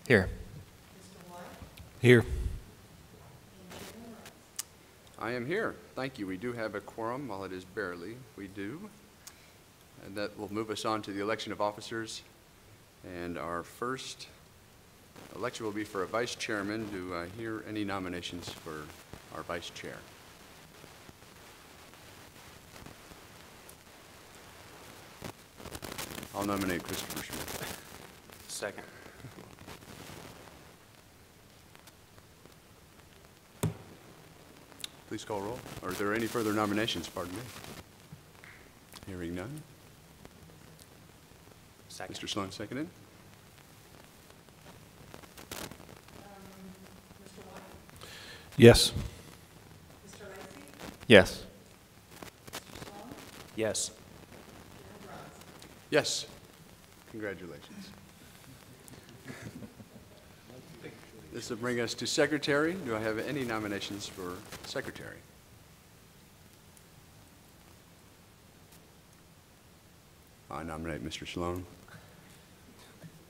Here. Here. I am here. Thank you. We do have a quorum, while it is barely. We do. And that will move us on to the election of officers. And our first election will be for a vice chairman. Do I hear any nominations for our vice chair? I'll nominate Christopher Schmidt. Second. Please call roll. Are there any further nominations? Pardon me. Hearing none. Second. Mr. Sloan, seconded. Yes. Yes. Yes. Yes. Congratulations. This will bring us to secretary. Do I have any nominations for secretary? I nominate Mr. Sloan.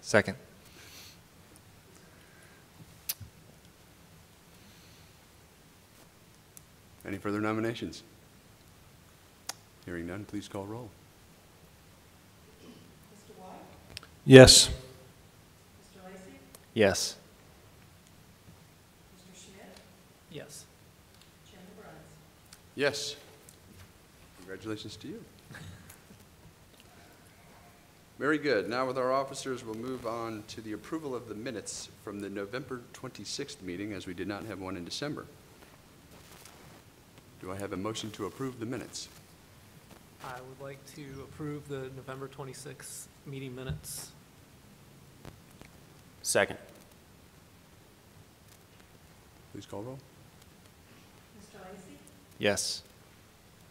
Second. Any further nominations? Hearing none, please call roll. Yes. Yes. Yes. Yes. Congratulations to you. Very good. Now with our officers, we'll move on to the approval of the minutes from the November 26th meeting, as we did not have one in December. Do I have a motion to approve the minutes? I would like to approve the November 26th meeting minutes. Second. Please call roll. Mr. Lacey? Yes.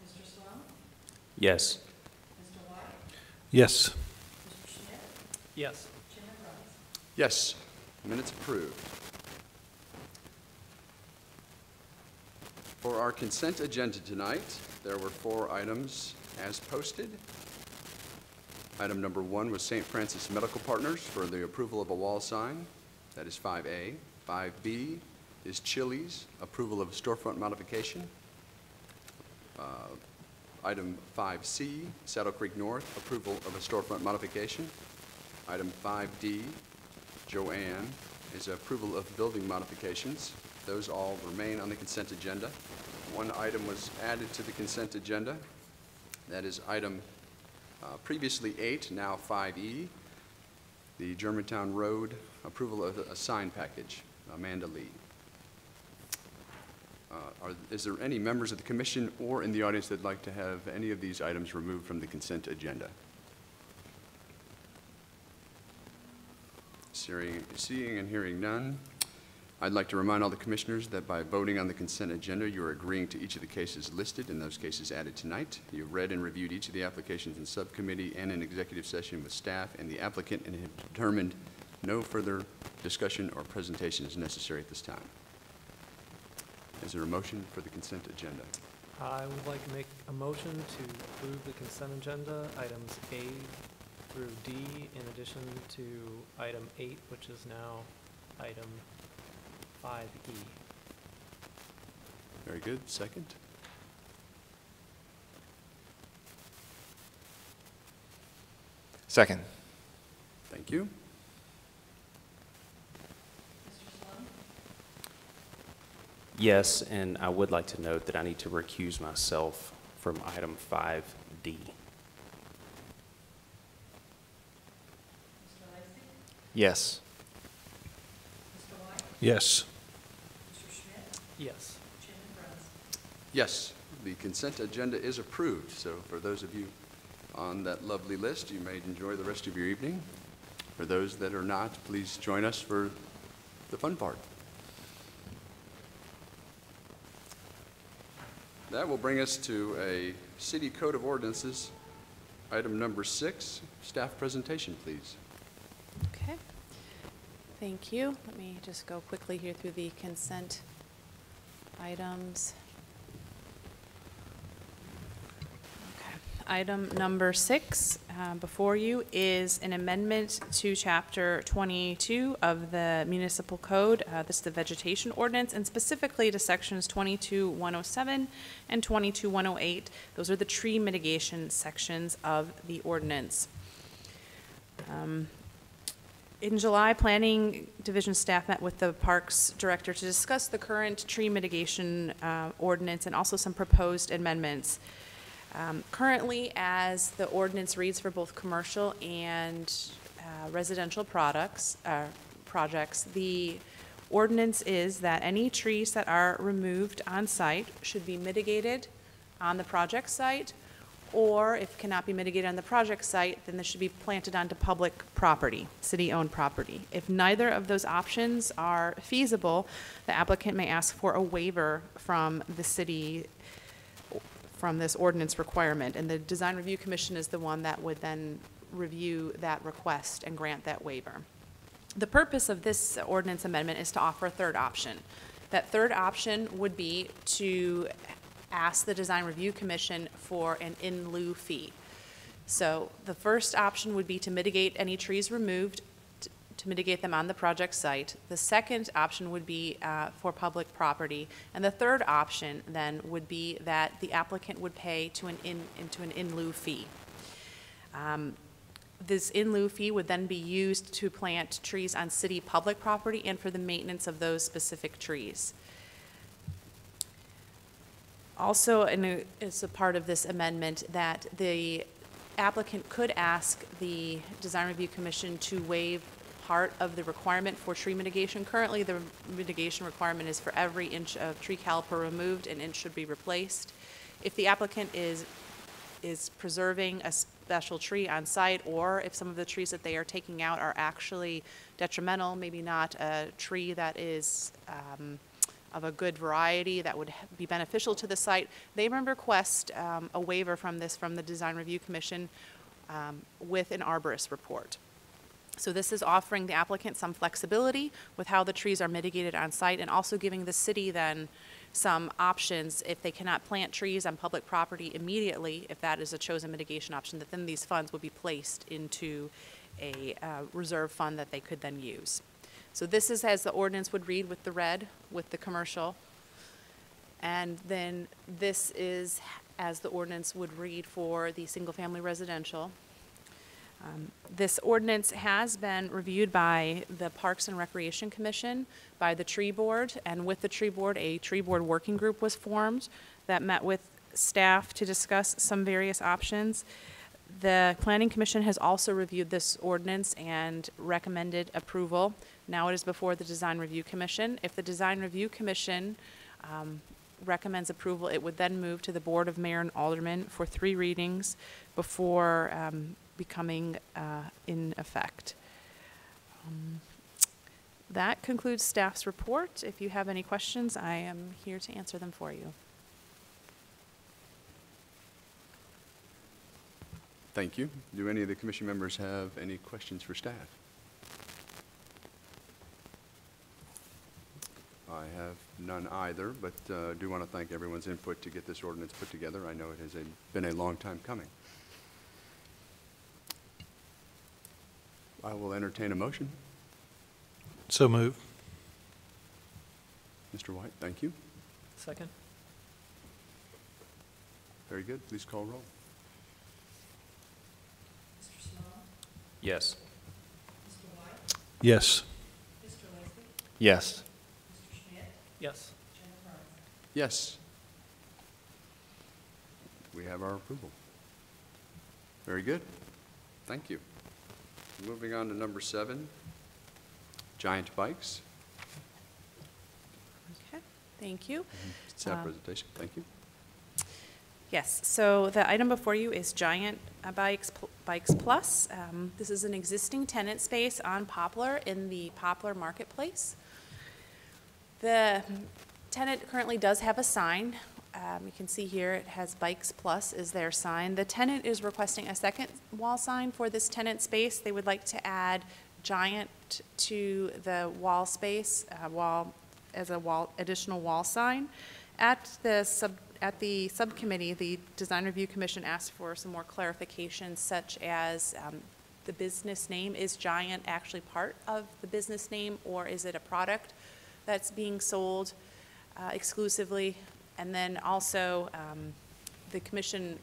Mr. Sloan? Yes. Mr. White? Yes. Mr. Schmidt? Yes. Chairman Rose? Yes. Minutes approved. For our consent agenda tonight, there were 4 items as posted. Item number 1 was St. Francis Medical Partners for the approval of a wall sign. That is 5A. 5B is Chili's, approval of storefront modification. Item 5C, Saddle Creek North, approval of a storefront modification. Item 5D, Joanne, is approval of building modifications. Those all remain on the consent agenda. One item was added to the consent agenda. That is item previously 8, now 5E, the Germantown Road approval of a sign package. Amanda Lee. Is there any members of the commission or in the audience that'd like to have any of these items removed from the consent agenda? Seeing and hearing none, I'd like to remind all the commissioners that by voting on the consent agenda, you're agreeing to each of the cases listed and those cases added tonight. You've read and reviewed each of the applications in subcommittee and in executive session with staff and the applicant and have determined no further discussion or presentation is necessary at this time. Is there a motion for the consent agenda? I would like to make a motion to approve the consent agenda, items A through D, in addition to item 8, which is now item 5E. Very good. Second. Second. Thank you. Mr. Sloan? Yes, and I would like to note that I need to recuse myself from item 5D. Mr. Lacey? Yes. Mr. White? Yes. Mr. Schmidt? Yes. Chairman Rose? Yes, the consent agenda is approved. So for those of you on that lovely list, you may enjoy the rest of your evening. For those that are not, please join us for the fun part. That will bring us to a City Code of Ordinances, item number 6, staff presentation, please. Okay. Thank you. Let me just go quickly here through the consent items. Okay. item number 6 before you is an amendment to Chapter 22 of the Municipal Code. This is the vegetation ordinance, and specifically to Sections 22-107 and 22-108. Those are the tree mitigation sections of the ordinance. In July, Planning Division staff met with the Parks Director to discuss the current tree mitigation ordinance and also some proposed amendments. Currently, as the ordinance reads for both commercial and residential projects, the ordinance is that any trees that are removed on site should be mitigated on the project site, or if cannot be mitigated on the project site, then they should be planted onto public property, city-owned property. If neither of those options are feasible, the applicant may ask for a waiver from the city from this ordinance requirement, and the Design Review Commission is the one that would then review that request and grant that waiver. The purpose of this ordinance amendment is to offer a third option. That third option would be to ask the Design Review Commission for an in lieu fee. So the first option would be to mitigate any trees removed, to mitigate them on the project site. The second option would be for public property. And the third option then would be that the applicant would pay to an in lieu fee. This in lieu fee would then be used to plant trees on city public property and for the maintenance of those specific trees. Also, as a part of this amendment, that the applicant could ask the Design Review Commission to waive part of the requirement for tree mitigation. Currently, the mitigation requirement is for every inch of tree caliper removed, an inch should be replaced. If the applicant is preserving a special tree on site, or if some of the trees that they are taking out are actually detrimental, maybe not a tree that is of a good variety that would be beneficial to the site, they may request a waiver from the Design Review Commission with an arborist report. So this is offering the applicant some flexibility with how the trees are mitigated on site, and also giving the city then some options if they cannot plant trees on public property immediately, if that is a chosen mitigation option, that then these funds would be placed into a reserve fund that they could then use. So this is as the ordinance would read with the red, with the commercial. And then this is as the ordinance would read for the single-family residential. This ordinance has been reviewed by the Parks and Recreation Commission, by the Tree Board, and with the Tree Board, a Tree Board working group was formed that met with staff to discuss some various options. The Planning Commission has also reviewed this ordinance and recommended approval. Now it is before the Design Review Commission. If the Design Review Commission recommends approval, it would then move to the Board of Mayor and Aldermen for 3 readings before becoming in effect. That concludes staff's report. If you have any questions, I am here to answer them for you. Thank you. Do any of the commission members have any questions for staff? I have none either, but do want to thank everyone's input to get this ordinance put together. I know it has been a long time coming. I will entertain a motion. So move. Mr. White, thank you. Second? Very good. Please call roll. Mr. Sloan? Yes. Mr. White? Yes. Mr. Lacy? Yes. Mr. Schmidt? Yes. Jennifer? Yes. We have our approval. Very good. Thank you. Moving on to number 7, Giant Bikes. Okay, thank you. Staff presentation. Thank you. Yes, so the item before you is Giant Bikes Plus. This is an existing tenant space on Poplar in the Poplar Marketplace. The tenant currently does have a sign. You can see here it has Bikes Plus is their sign. The tenant is requesting a second wall sign for this tenant space. They would like to add Giant to the wall space, as a additional wall sign. At the at the subcommittee, the Design Review Commission asked for some more clarification, such as the business name. Is Giant actually part of the business name, or is it a product that's being sold exclusively? And then also, the commission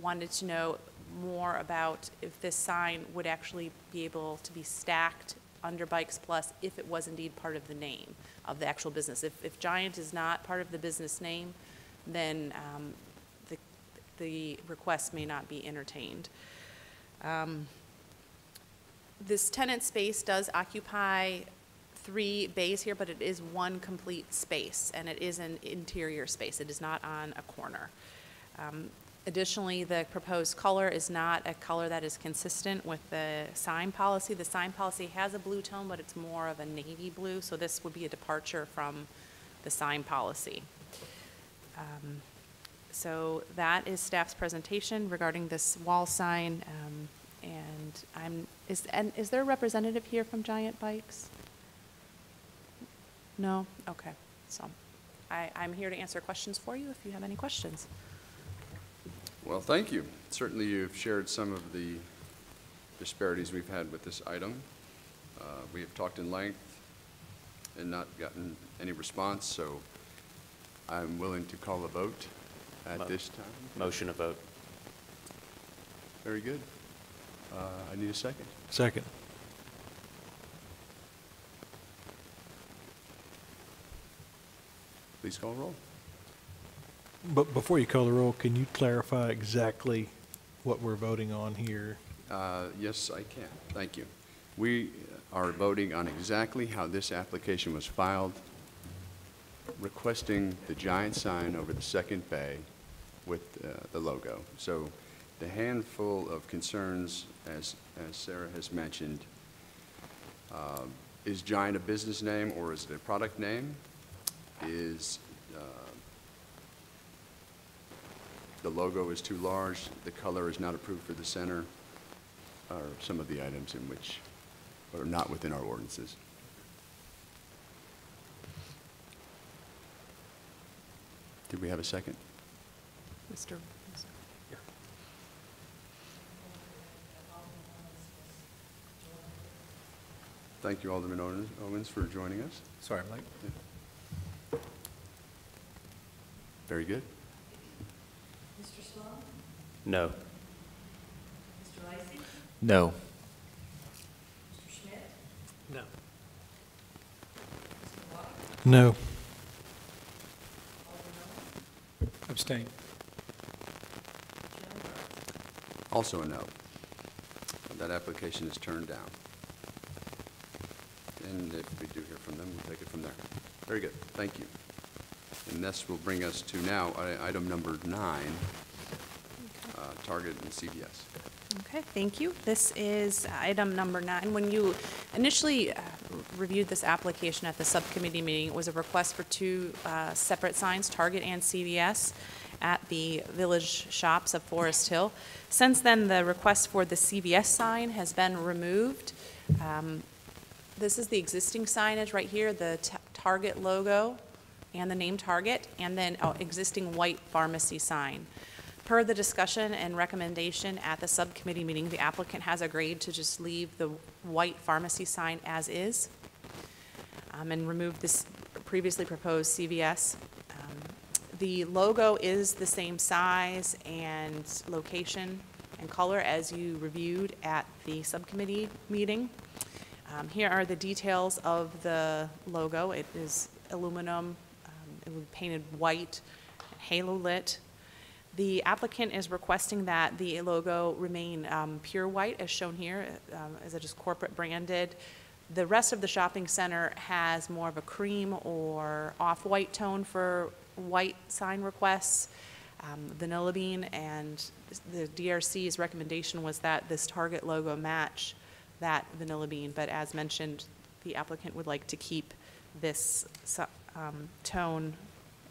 wanted to know more about if this sign would actually be able to be stacked under Bikes Plus if it was indeed part of the name of the actual business. If Giant is not part of the business name, then the request may not be entertained. This tenant space does occupy 3 bays here, but it is one complete space, and it is an interior space. It is not on a corner. Additionally, the proposed color is not a color that is consistent with the sign policy. The sign policy has a blue tone, but it's more of a navy blue, so this would be a departure from the sign policy. So that is staff's presentation regarding this wall sign, and is there a representative here from Giant Bikes? No? Okay. So I'm here to answer questions for you if you have any questions. Well, thank you. Certainly, you've shared some of the disparities we've had with this item. We have talked in length and not gotten any response, so I'm willing to call a vote at this time. Motion to vote. Very good. I need a second. Second. Please call roll. But before you call the roll, can you clarify exactly what we're voting on here? Yes, I can. Thank you. We are voting on exactly how this application was filed, requesting the giant sign over the second bay with the logo. So the handful of concerns, as Sarah has mentioned, is Giant a business name or is it a product name? Is the logo is too large, the color is not approved for the center, are some of the items in which are not within our ordinances. Did we have a second? Mr. Thank you, Alderman Owens, for joining us. Sorry, Mike. Very good. Mr. Sloan? No. Mr. Lacey? No. Mr. Schmidt? No. Mr. White? No. Alderman Owen? Abstain. Chairman Barnes? Also a no. That application is turned down. And if we do hear from them, we'll take it from there. Very good. Thank you. And this will bring us to now item number 9, Target and CVS. Okay, thank you. This is item number 9. When you initially reviewed this application at the subcommittee meeting, it was a request for 2 separate signs, Target and CVS, at the village shops of Forest Hill. Since then, the request for the CVS sign has been removed. This is the existing signage right here, the Target logo and the name Target, and then existing white pharmacy sign. Per the discussion and recommendation at the subcommittee meeting, the applicant has agreed to just leave the white pharmacy sign as is and remove this previously proposed CVS. The logo is the same size and location and color as you reviewed at the subcommittee meeting. Here are the details of the logo. It is aluminum, it was painted white, halo lit. The applicant is requesting that the logo remain pure white as shown here, as it is corporate branded. The rest of the shopping center has more of a cream or off-white tone for white sign requests, vanilla bean, and the DRC's recommendation was that this Target logo match that vanilla bean, but as mentioned, the applicant would like to keep this tone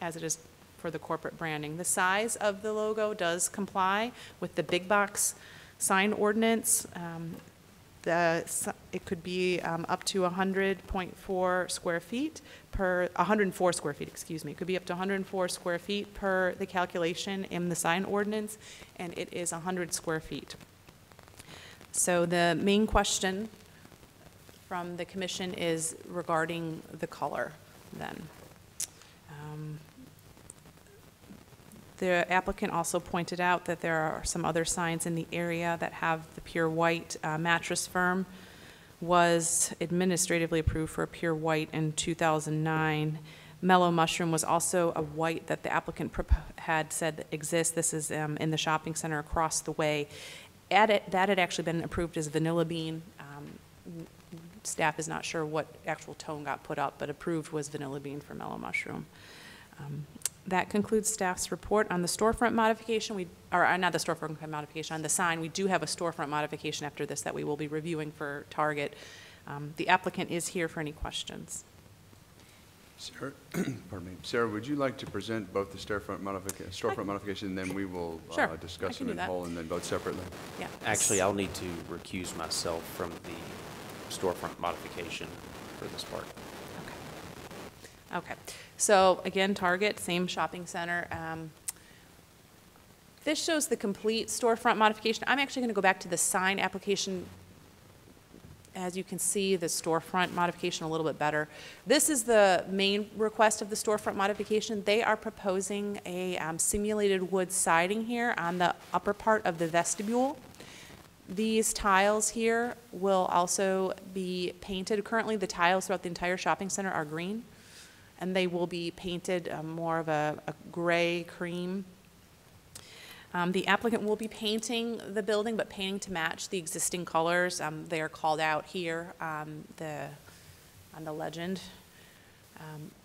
as it is for the corporate branding. The size of the logo does comply with the big box sign ordinance. It could be up to 100.4 square feet per, 104 square feet, excuse me. It could be up to 104 square feet per the calculation in the sign ordinance, and it is 100 square feet. So the main question from the commission is regarding the color then. The applicant also pointed out that there are some other signs in the area that have the pure white. Mattress Firm was administratively approved for a pure white in 2009. Mellow Mushroom was also a white that the applicant had said exists. This is in the shopping center across the way. That had actually been approved as Vanilla Bean. Staff is not sure what actual tone got put up, but approved was Vanilla Bean for Mellow Mushroom. That concludes staff's report on the storefront modification. Not the storefront modification, on the sign. We do have a storefront modification after this that we will be reviewing for Target. The applicant is here for any questions. Sarah, pardon me. Sarah, would you like to present both the storefront modification, and then we will Sure, I discuss can them do in that. whole and then vote separately? Yeah. Actually, I'll need to recuse myself from the storefront modification for this part. Okay. So again, Target, same shopping center. This shows the complete storefront modification. I'm actually going to go back to the sign application. As you can see, the storefront modification a little bit better. This is the main request of the storefront modification. They are proposing a simulated wood siding here on the upper part of the vestibule. These tiles here will also be painted. Currently, the tiles throughout the entire shopping center are green, and they will be painted more of a gray cream. The applicant will be painting the building, but painting to match the existing colors. They are called out here on the legend.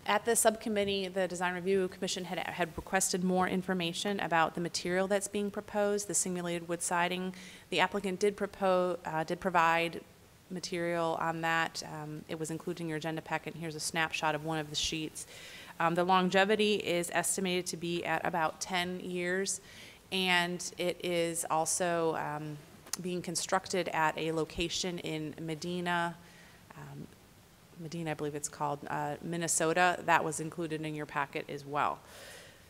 At the subcommittee, the Design Review Commission had requested more information about the material that's being proposed, the simulated wood siding. The applicant did provide material on that. It was included in your agenda packet. Here's a snapshot of one of the sheets. The longevity is estimated to be at about 10 years, and it is also being constructed at a location in Medina, I believe it's called, Minnesota. That was included in your packet as well.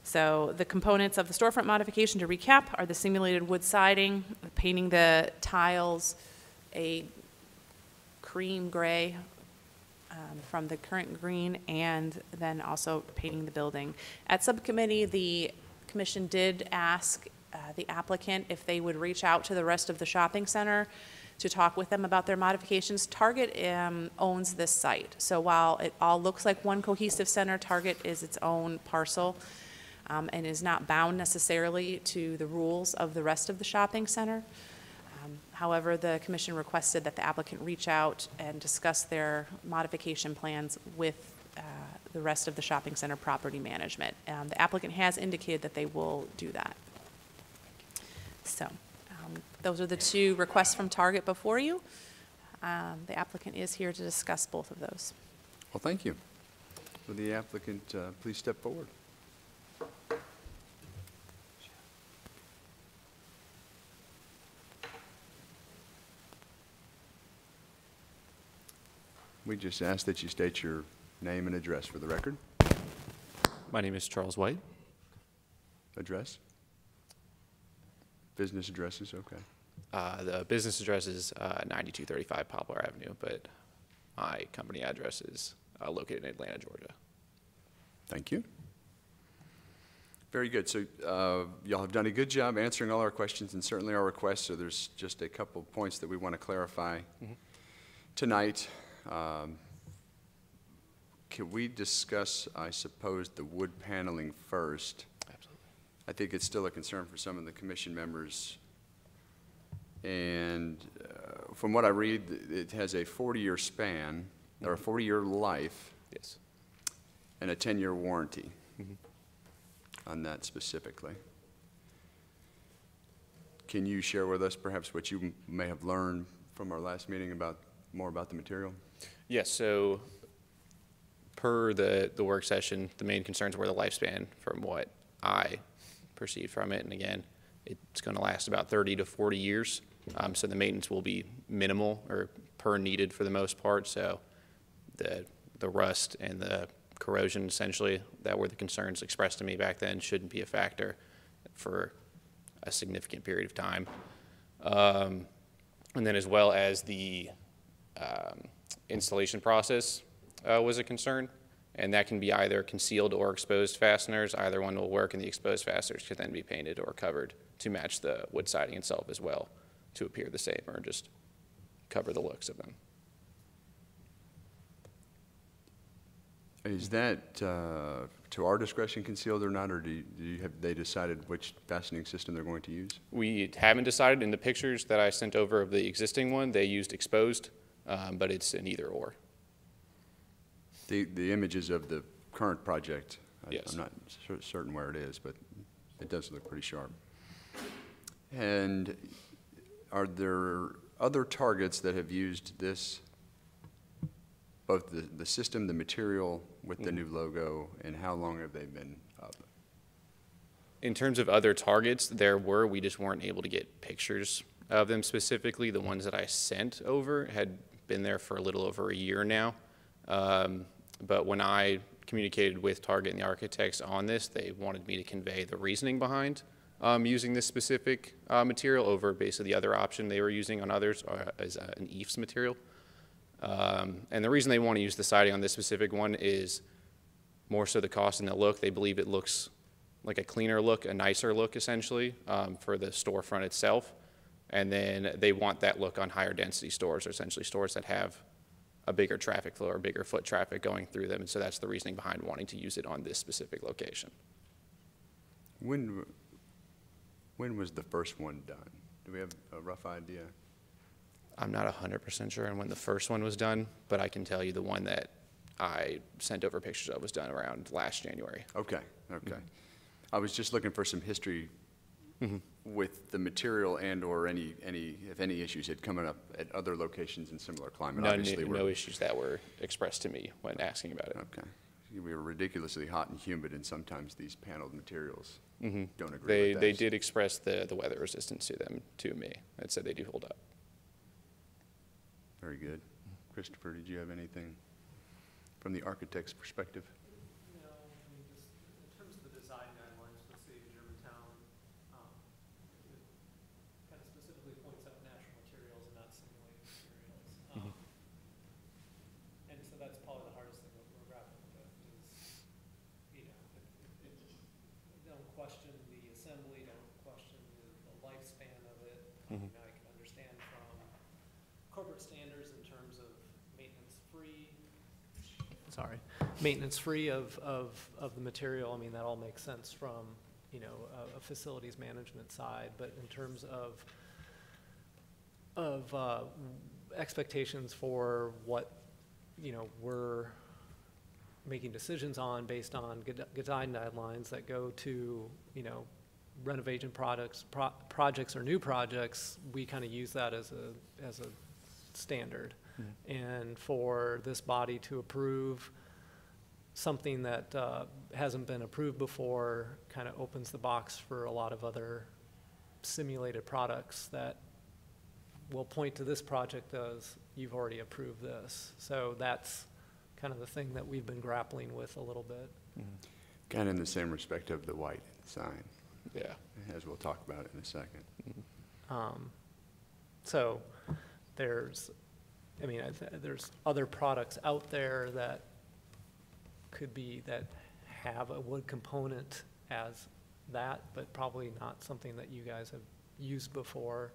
So the components of the storefront modification, to recap, are the simulated wood siding, painting the tiles a cream gray from the current green, and then also painting the building. At subcommittee, the commission did ask the applicant if they would reach out to the rest of the shopping center to talk with them about their modifications. Target owns this site. So while it all looks like one cohesive center, Target is its own parcel and is not bound necessarily to the rules of the rest of the shopping center. However, the commission requested that the applicant reach out and discuss their modification plans with the rest of the shopping center property management. The applicant has indicated that they will do that. So those are the two requests from Target before you. The applicant is here to discuss both of those. Well, thank you. Will the applicant please step forward? We just ask that you state your name and address for the record. My name is Charles White. Address? Business address is okay. The business address is 9235 Poplar Avenue, but my company address is located in Atlanta, Georgia. Thank you. Very good. So y'all have done a good job answering all our questions and certainly our requests. So there's just a couple of points that we want to clarify tonight. Can we discuss, I suppose, the wood paneling first? Absolutely. I think it's still a concern for some of the commission members. And from what I read, it has a 40-year span, or a 40-year life, Yes. and a 10-year warranty on that specifically. Can you share with us perhaps what you may have learned from our last meeting about more about the material? Yes, so per the work session, the main concerns were the lifespan from what I perceived from it. And again, it's going to last about 30 to 40 years. So the maintenance will be minimal or per needed for the most part. So the rust and the corrosion essentially that were the concerns expressed to me back then shouldn't be a factor for a significant period of time. And then as well as the installation process was a concern, and that can be either concealed or exposed fasteners. Either one will work, and the exposed fasteners could then be painted or covered to match the wood siding itself as well to appear the same or just cover the looks of them. Is that to our discretion concealed or not, or have they decided which fastening system they're going to use? We haven't decided. In the pictures that I sent over of the existing one, they used exposed, but it's an either or. The images of the current project, Yes. I'm not certain where it is, but it does look pretty sharp. And are there other targets that have used this, both the system, the material with the new logo, and how long have they been up? In terms of other targets, there were. We just weren't able to get pictures of them specifically. The ones that I sent over had been there for a little over a year now. But when I communicated with Target and the architects on this, they wanted me to convey the reasoning behind using this specific material over basically the other option they were using on others as an EIFS material. And the reason they want to use the siding on this specific one is more so the cost and the look. They believe it looks like a cleaner look, a nicer look essentially for the storefront itself. And then they want that look on higher density stores, or essentially stores that have a bigger traffic flow or bigger foot traffic going through them. And so that's the reasoning behind wanting to use it on this specific location. When was the first one done? Do we have a rough idea? I'm not 100% sure on when the first one was done, but I can tell you the one that I sent over pictures of was done around last January. Okay, okay. I was just looking for some history with the material and or if any issues had come up at other locations in similar climate. No issues that were expressed to me when asking about it. Okay. We were ridiculously hot and humid, and sometimes these paneled materials don't agree with that. They did express the weather resistance to them to me. It said they do hold up. Very good. Christopher, did you have anything from the architect's perspective? No, I mean, just in terms of the design guidelines for the city of Germantown, it kind of specifically points out natural materials and not simulated materials. And so that's probably the hardest thing that we're grappling with is, you know, don't question the assembly, don't question the lifespan of it. You know, I can understand from corporate standards in terms of maintenance-free of the material. I mean, that all makes sense from, you know, a facilities management side. But in terms of expectations for what, you know, we're making decisions on based on design guidelines that go to, you know, renovation projects or new projects, we kind of use that as a standard. And for this body to approve something that hasn't been approved before kind of opens the box for a lot of other simulated products that will point to this project as you've already approved this. So that's kind of the thing that we've been grappling with a little bit. Kind of in the same respect of the white sign. Yeah. As we'll talk about in a second. So there's, I mean, there's other products out there that could be, that have a wood component as that, but probably not something that you guys have used before.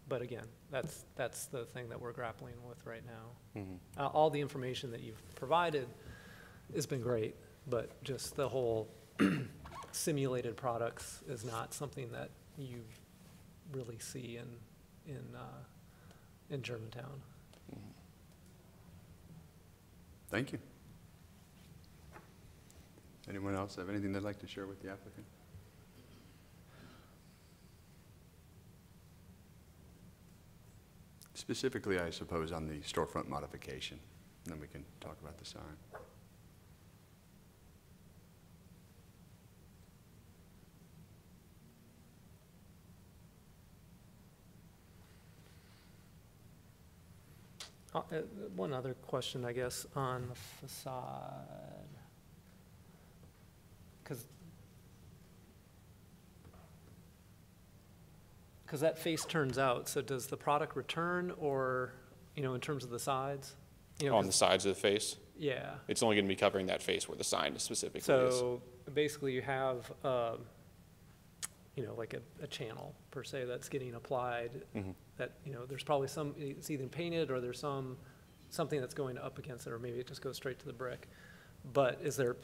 But again, that's the thing that we're grappling with right now. All the information that you've provided has been great, but just the whole simulated products is not something that you really see in Germantown. Thank you. Anyone else have anything they'd like to share with the applicant? Specifically, I suppose, on the storefront modification, and then we can talk about the sign. One other question, I guess, on the facade. Because that face turns out, so does the product return or, in terms of the sides? On the sides of the face. Yeah. It's only going to be covering that face where the sign specifically is. So basically you have, like a channel per se that's getting applied that, there's probably it's either painted or there's something that's going up against it, or maybe it just goes straight to the brick. But is there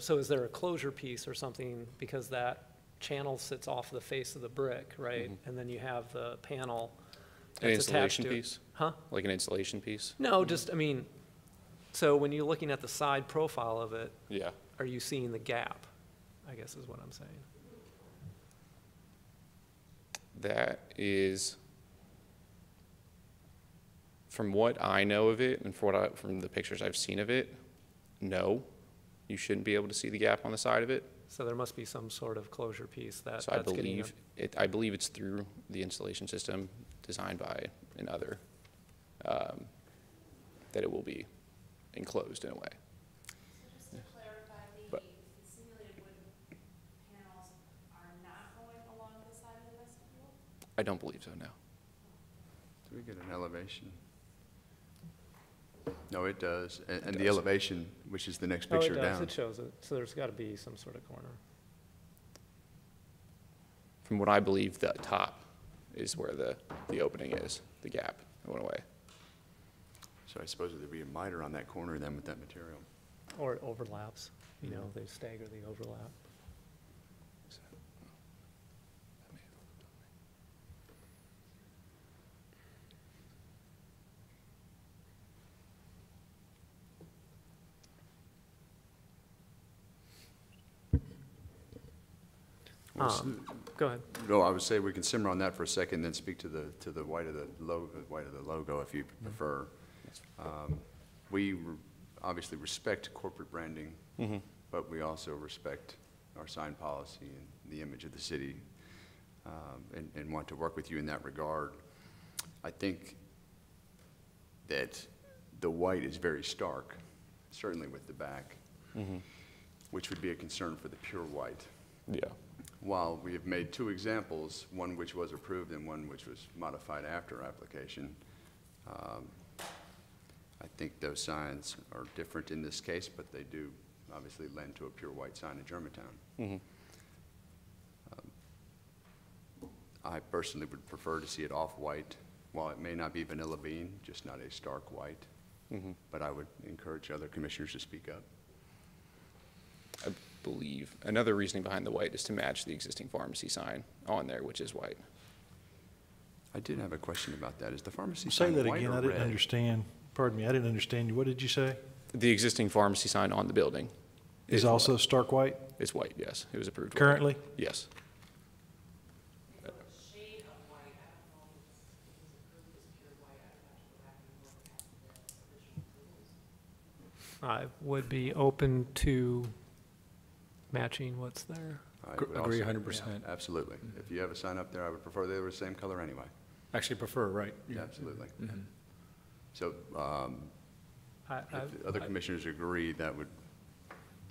a closure piece or something, because that channel sits off the face of the brick, right? And then you have the panel An that's attached installation to it. piece? Huh? Like an installation piece? No, so when you're looking at the side profile of it, Yeah. are you seeing the gap, I guess is what I'm saying. That is, from what I know of it and from the pictures I've seen of it, no, you shouldn't be able to see the gap on the side of it. So there must be some sort of closure piece So that's getting I believe it's through the installation system designed by another, that it will be enclosed in a way. Just to clarify, But- the simulated wood panels are not going along the side of the vestibule? I don't believe so, no. Do we get an elevation? No, it does. And the elevation, which is the next picture Oh, it does, down. it shows it. So there's got to be some sort of corner. From what I believe, the top is where the opening is, the gap that went away. So I suppose there'd be a miter on that corner then with that material. Or it overlaps, they stagger the overlap. Go ahead. No, I would say we can simmer on that for a second, then speak to the white of the logo if you prefer. We obviously respect corporate branding, but we also respect our sign policy and the image of the city, and want to work with you in that regard. I think that the white is very stark, certainly with the back, which would be a concern for the pure white. Yeah. While we have made two examples, one which was approved and one which was modified after application, I think those signs are different in this case, but they do obviously lend to a pure white sign in Germantown. I personally would prefer to see it off-white, while it may not be vanilla bean, just not a stark white. But I would encourage other commissioners to speak up. I believe another reasoning behind the white is to match the existing pharmacy sign on there, which is white. I did have a question about that. Is the pharmacy Say sign that white again, or I didn't red? understand. Pardon me, I didn't understand you. What did you say? The existing pharmacy sign on the building Is also stark white is white, yes. It was approved. white. currently? Yes. Shade of white, I don't know if it's approved as pure white, I would have to go back and look at the original approvals. I would be open to matching what's there. I would Agree also- 100%. Absolutely. If you have a sign up there, I would prefer they were the same color anyway. Actually prefer, right? Absolutely. Mhm. So if the other commissioners agree, that would,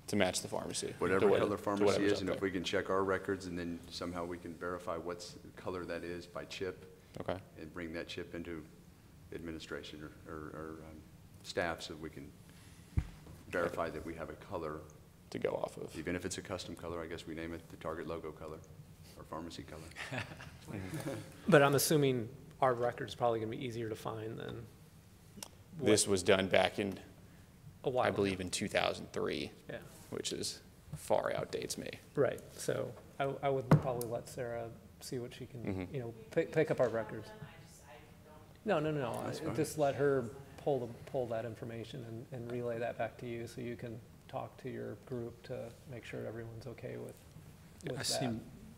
To match the pharmacy. whatever to color to pharmacy whatever's is, up and if there. we can check our records and then somehow we can verify what's color that is by chip Okay. and bring that chip into administration or staff so we can verify that we have a color. To go off of. Even if it's a custom color, I guess we name it the Target logo color or pharmacy color. But I'm assuming our record's probably going to be easier to find than This was done back in, a while I ago. believe, in 2003, Yeah, which is far outdates me. right. So I would probably let Sarah see what she can, pick up our records. No. That's fine. Just let her pull that information and relay that back to you so you can talk to your group to make sure everyone's okay with that.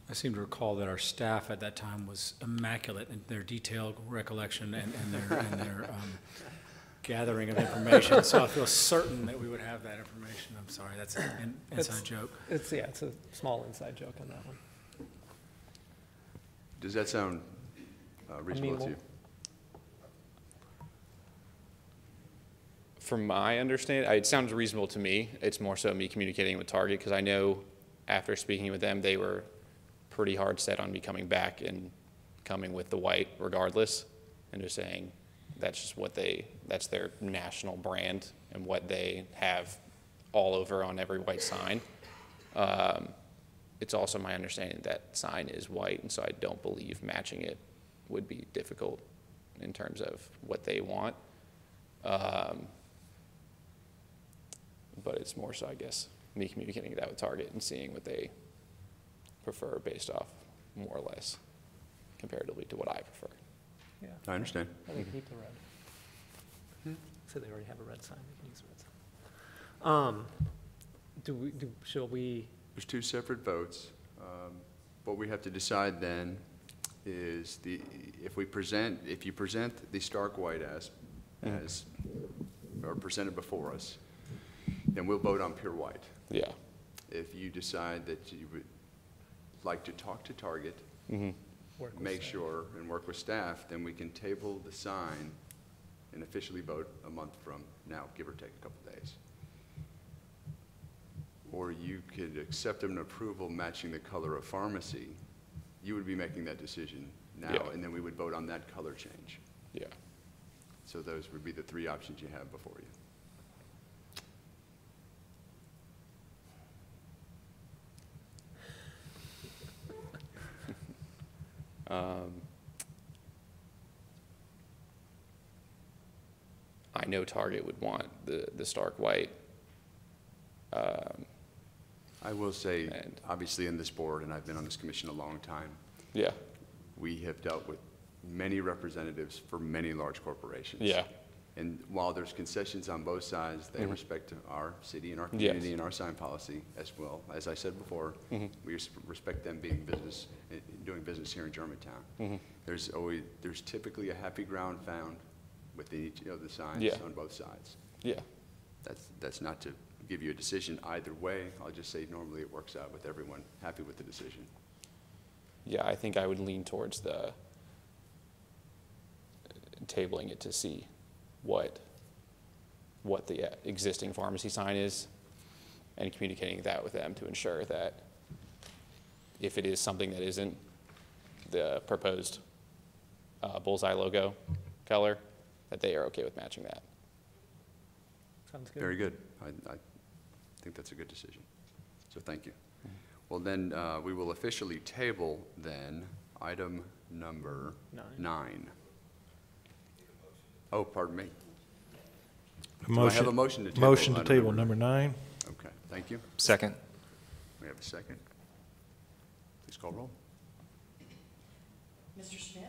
I seem to recall that our staff at that time was immaculate in their detailed recollection and their gathering of information. So I feel certain that we would have that information. I'm sorry, that's an inside joke. It's a small inside joke on that one. Does that sound reasonable to you? From my understanding, it sounds reasonable to me. It's more so me communicating with Target, because I know after speaking with them, they were pretty hard set on me coming back and coming with the white regardless, and just saying that's just that's their national brand and what they have all over on every white sign. It's also my understanding that sign is white, and so I don't believe matching it would be difficult in terms of what they want. But it's more so, I guess, me communicating that with Target and seeing what they prefer based off more or less comparatively to what I prefer. Yeah. I understand. I think keep the red. So they already have a red sign, they can use a red sign. Shall we? There's two separate votes. What we have to decide then is if you present the stark white as or presented before us, then we'll vote on pure white. Yeah. If you decide that you would like to talk to Target, Work with make staff. sure and work with staff, then we can table the sign and officially vote a month from now, give or take a couple days. Or you could accept an approval matching the color of pharmacy. You would be making that decision now, Yeah. and then we would vote on that color change. Yeah. So those would be the three options you have before you. I know Target would want the stark white. I will say, And- obviously in this board, and I've been on this commission a long time, Yeah. we have dealt with many representatives for many large corporations. Yeah. And while there's concessions on both sides, they respect our city and our Yes. community and our sign policy as well. As I said before, we respect them doing business here in Germantown. There's typically a happy ground found within each of the signs Yeah. on both sides. Yeah. That's not to give you a decision either way. I'll just say normally it works out with everyone happy with the decision. Yeah, I think I would lean towards the tabling it to see what the existing pharmacy sign is and communicating that with them to ensure that if it is something that isn't the proposed bullseye logo color, that they are okay with matching that. Sounds good. Very good. I think that's a good decision. So thank you. Well, then we will officially table then item number 9. Oh, pardon me. Do I have a motion to table? Motion to item table number 9. Okay, thank you. Second. We have a second. Please call roll. Mr. Schmidt?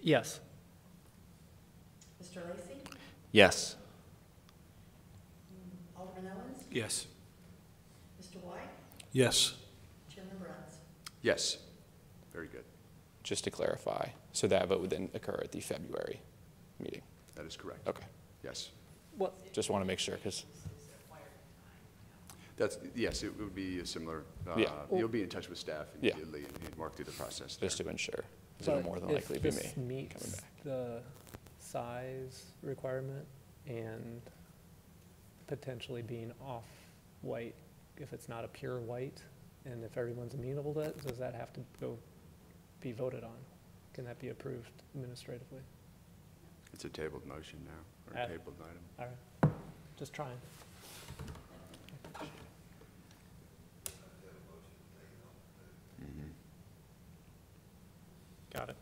Yes. Mr. Lacy? Yes. Alderman Owens? Yes. Mr. White? Yes. Chairman Bruns? Yes. Very good. Just to clarify, so that vote would then occur at the February meeting. That is correct. Okay. Yes. Well, Just want to make sure, because, Yes, it would be a similar, Yeah. you'll be in touch with staff Yeah. immediately and work through the process there. just to ensure, because it'll more than likely be if me this coming meets back. the size requirement and potentially being off-white, if it's not a pure white, and if everyone's amenable to it, does that have to be voted on? Can that be approved administratively? It's a tabled motion now, or a Add- tabled item. All right, just trying. Got it.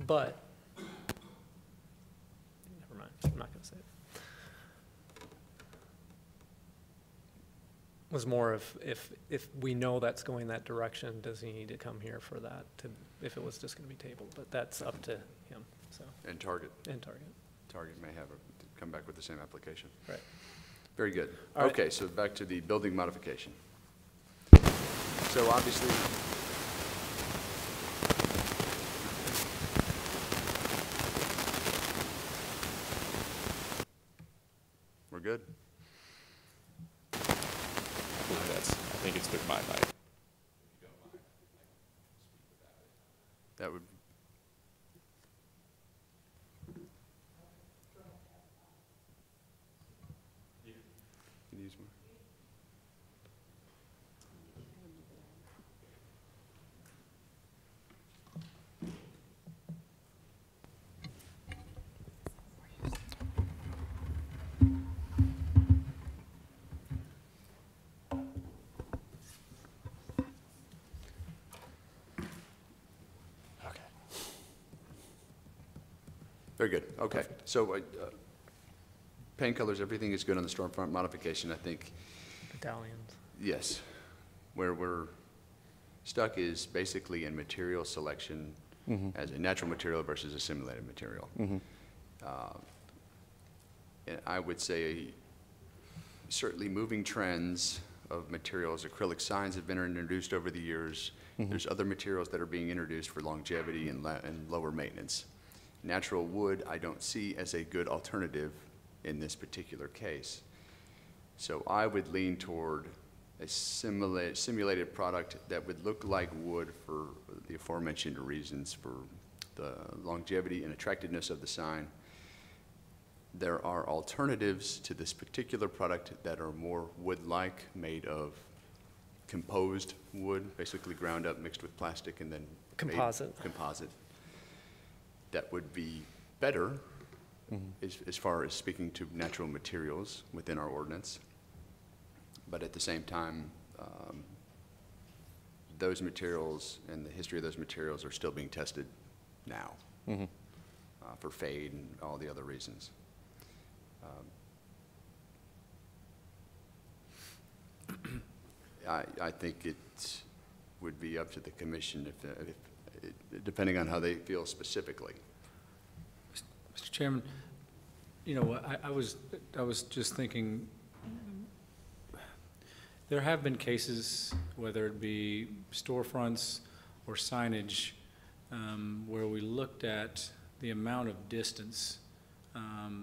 But, never mind, I'm not gonna say it. Was more if we know that's going that direction, does he need to come here for that if it was just gonna be tabled? But that's up to him, so, And Target and Target, may come back with the same application. right. Very good. All right. Okay, so back to the building modification. So obviously, we're good. I think it's through my night. That would, Ms. Moore. Very good, okay. So paint colors, everything is good on the storefront modification, I think. Medallions. Yes. Where we're stuck is basically in material selection as a natural material versus a simulated material. And I would say certainly moving trends of materials. Acrylic signs have been introduced over the years. There's other materials that are being introduced for longevity and lower maintenance. Natural wood I don't see as a good alternative in this particular case. So I would lean toward a simulated product that would look like wood for the aforementioned reasons, for the longevity and attractiveness of the sign. There are alternatives to this particular product that are more wood-like, made of composed wood, basically ground up, mixed with plastic, and then Composite. composite. That would be better as far as speaking to natural materials within our ordinance. But at the same time, those materials and the history of those materials are still being tested now for fade and all the other reasons. I think it would be up to the commission if depending on how they feel specifically. Mr. Chairman, you know, I was just thinking, there have been cases, whether it be storefronts or signage, where we looked at the amount of distance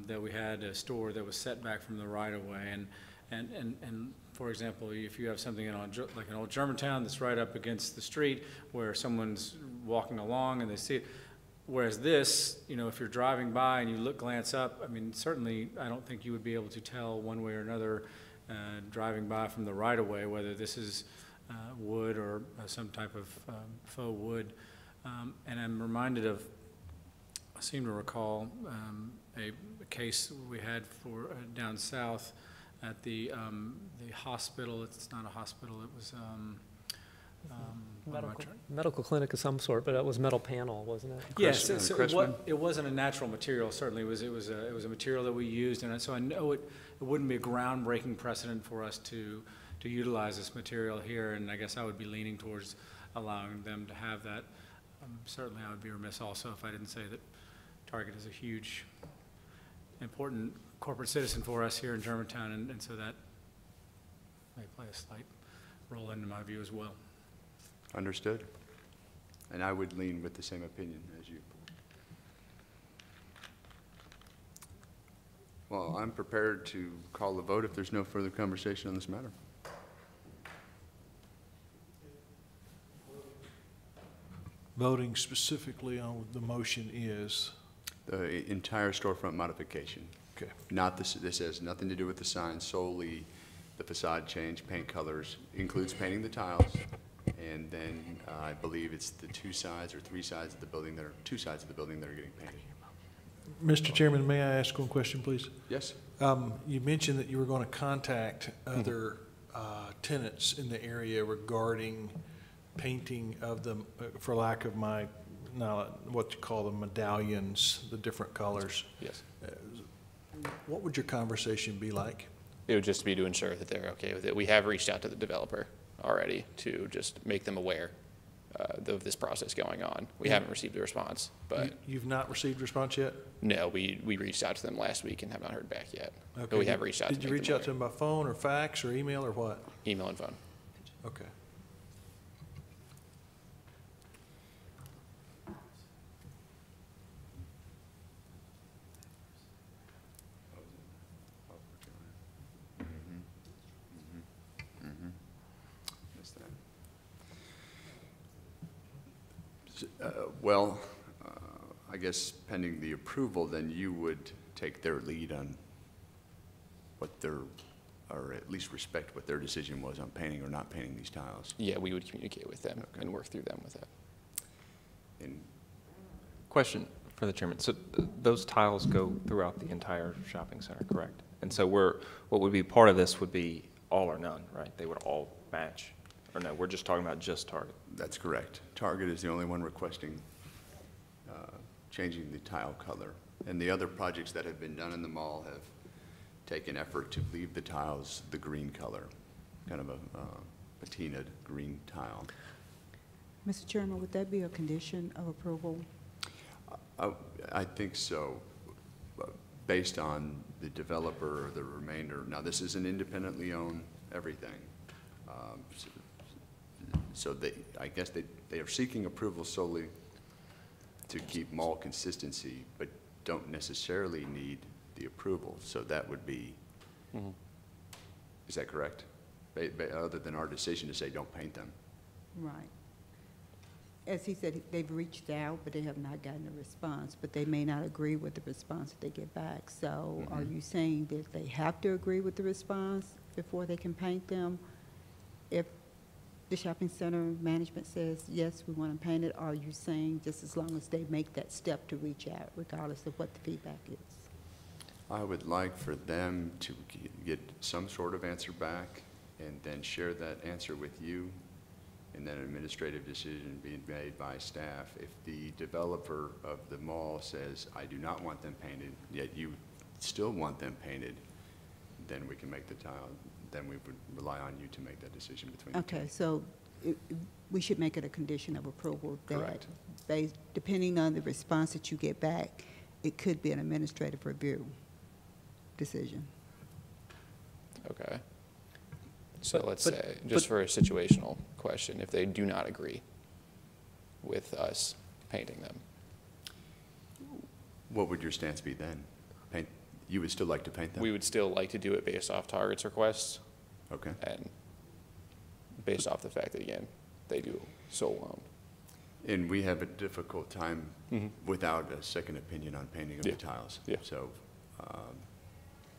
that we had a store that was set back from the right-of-way, and for example, if you have something like an old Germantown that's right up against the street where someone's walking along and they see it, whereas this, you know, if you're driving by and you glance up, I mean, certainly I don't think you would be able to tell one way or another driving by from the right-of-way whether this is wood or some type of faux wood. And I'm reminded of, I seem to recall a case we had for down south at the hospital. It's not a hospital, it was Medical clinic of some sort, but it was metal panel, wasn't it? Yes, it wasn't a natural material, certainly. It was a material that we used, and so I know it wouldn't be a groundbreaking precedent for us to utilize this material here, and I guess I would be leaning towards allowing them to have that. Certainly I would be remiss also if I didn't say that Target is a huge, important corporate citizen for us here in Germantown, and so that may play a slight role into my view as well. Understood. And I would lean with the same opinion as you. Well, I'm prepared to call the vote if there's no further conversation on this matter. Voting specifically on the motion is? The entire storefront modification. Okay. Not this has nothing to do with the sign, solely the facade change, paint colors, includes painting the tiles, and then I believe it's the two sides or three sides of the building that are, two sides of the building that are getting painted. Mr. Chairman, may I ask one question, please? Yes? You mentioned that you were going to contact other tenants in the area regarding painting of them, for lack of my, what you call the medallions, the different colors. Yes. What would your conversation be like? It would just be to ensure that they're okay with it. We have reached out to the developer already to just make them aware of this process going on. We haven't received a response, but. You've not received a response yet? No, we reached out to them last week and have not heard back yet. Okay. But we have reached out to them. Did you reach out to them by phone or fax or email or what? Email and phone. Okay. Well, I guess pending the approval, then you would take their lead on what their or at least respect what their decision was on painting or not painting these tiles. Yeah, we would communicate with them Okay. and work through them with that. And Question for the chairman. So those tiles go throughout the entire shopping center, correct? And so what would be part of this would be all or none, right? They would all match? Or no, we're just talking about just Target? that's correct. Target is the only one requesting changing the tile color. And the other projects that have been done in the mall have taken effort to leave the tiles the green color, kind of a patinaed green tile. Mr. Chairman, would that be a condition of approval? I think so, based on the developer or the remainder. Now, this is an independently owned everything. So I guess they are seeking approval solely to keep mall consistency, but don't necessarily need the approval. So that would be, is that correct? Other than our decision to say don't paint them. Right. As he said, they've reached out, but they have not gotten a response, but they may not agree with the response that they get back. So are you saying that they have to agree with the response before they can paint them? If the shopping center management says, yes, we want to paint it, are you saying just as long as they make that step to reach out, regardless of what the feedback is? I would like for them to get some sort of answer back and then share that answer with you, and then an administrative decision being made by staff. If the developer of the mall says, I do not want them painted, yet you still want them painted, then we can make the tile, then we would rely on you to make that decision between the two. Okay, so we should make it a condition of approval that, Correct. depending on the response that you get back, it could be an administrative review decision. Okay. So let's but- say, just for a situational question, if they do not agree with us painting them, What would your stance be then? You would still like to paint them? we would still like to do it based off Target's requests Okay. and based off the fact that, again, they do sole own. And we have a difficult time without a second opinion on painting of Yeah. the tiles. Yeah. So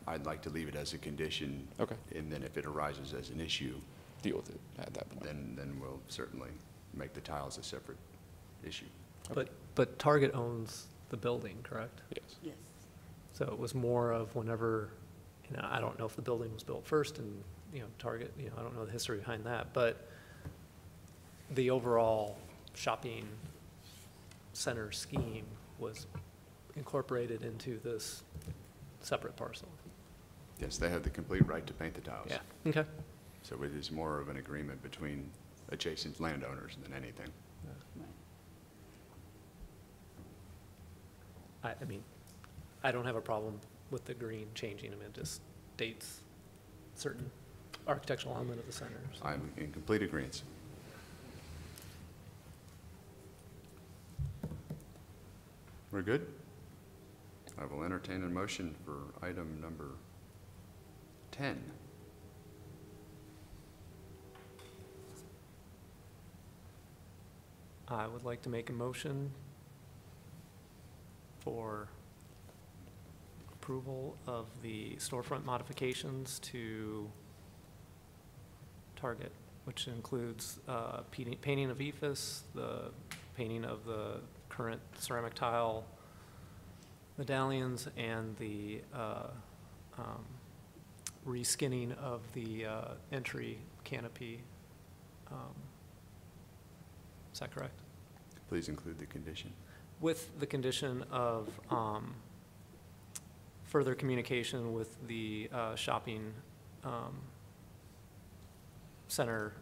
I'd like to leave it as a condition. Okay. And then if it arises as an issue, Deal with it at that point. then we'll certainly make the tiles a separate issue. But Target owns the building, correct? Yes. Yes. So it was more of whenever, I don't know if the building was built first and, Target, I don't know the history behind that, but the overall shopping center scheme was incorporated into this separate parcel. Yes, they have the complete right to paint the tiles. Yeah, okay. So it is more of an agreement between adjacent landowners than anything. Right. I mean, I don't have a problem with the green changing them. It just dates certain architectural element of the center. So. I'm in complete agreement. We're good? I will entertain a motion for item number 10. I would like to make a motion for approval of the storefront modifications to Target, which includes painting of ephes, the painting of the current ceramic tile medallions, and the reskinning of the entry canopy. Is that correct? Please include the condition. With the condition of further communication with the shopping center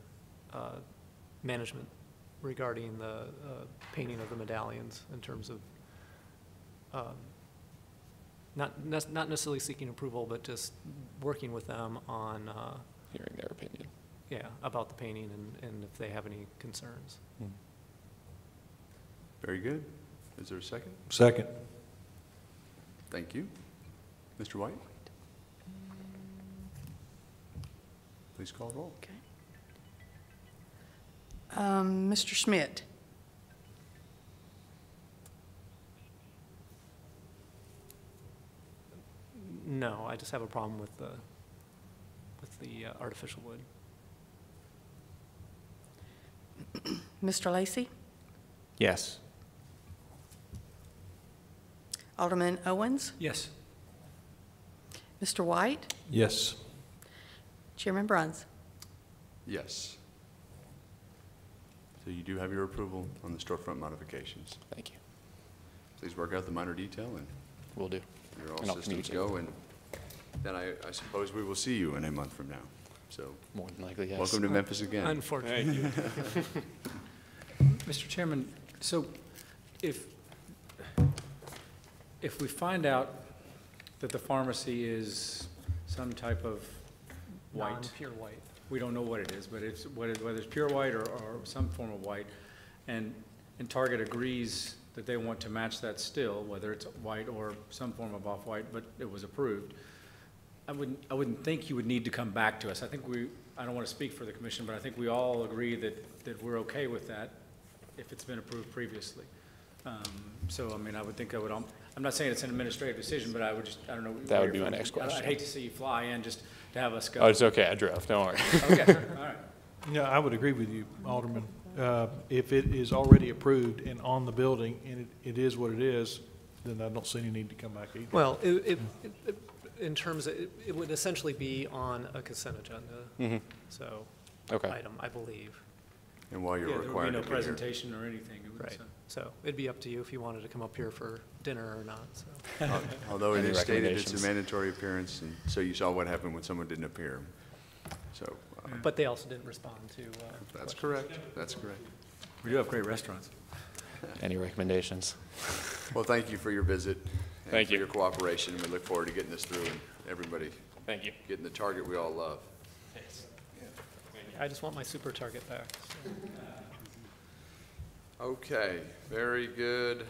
management regarding the painting of the medallions in terms of not necessarily seeking approval, but just working with them on, Hearing their opinion. yeah, about the painting and if they have any concerns. Very good. Is there a second? Second. Thank you. Mr. White? Please call roll. Okay. Mr. Schmidt? No, I just have a problem with the with the artificial wood. Mr. Lacy? Yes. Alderman Owens? Yes. Mr. White? Yes. Chairman Bruns? Yes. So you do have your approval on the storefront modifications. Thank you. Please work out the minor detail, and Will do. you're And all I'll systems communicate. go. And then I suppose we will see you in a month from now. So More than likely, yes. welcome to Memphis again. Unfortunately. Mr. Chairman, so if we find out that the pharmacy is some type of white, Non-pure white. we don't know what it is, but it's, whether it's pure white or some form of white, and Target agrees that they want to match that still, whether it's white or some form of off-white, but it was approved, I wouldn't think you would need to come back to us. I think I don't want to speak for the commission, but I think we all agree that we're okay with that if it's been approved previously. So, I mean, I would think I'm not saying it's an administrative decision, but I don't know. That would be my next question. I'd hate to see you fly in just to have us go. Oh, it's okay, I drove, don't worry. Okay, all right. Yeah, I would agree with you, Alderman. If it is already approved and on the building, and it is what it is, then I don't see any need to come back either. Well, in terms of, it would essentially be on a consent agenda, so, Okay. item, I believe. And while you're Yeah, there would required be no to be here. presentation or anything. It would, Right. So it'd be up to you if you wanted to come up here for dinner or not, so. Although it Any is stated it's recommendations? a mandatory appearance, and so you saw what happened when someone didn't appear. So, But they also didn't respond to, that's questions. correct. That's correct. We do have great restaurants. Any recommendations? Well, thank you for your visit. Thank And for you. your cooperation. We look forward to getting this through and everybody Thank you. getting the target we all love. I just want my super target back, so. Okay, very good.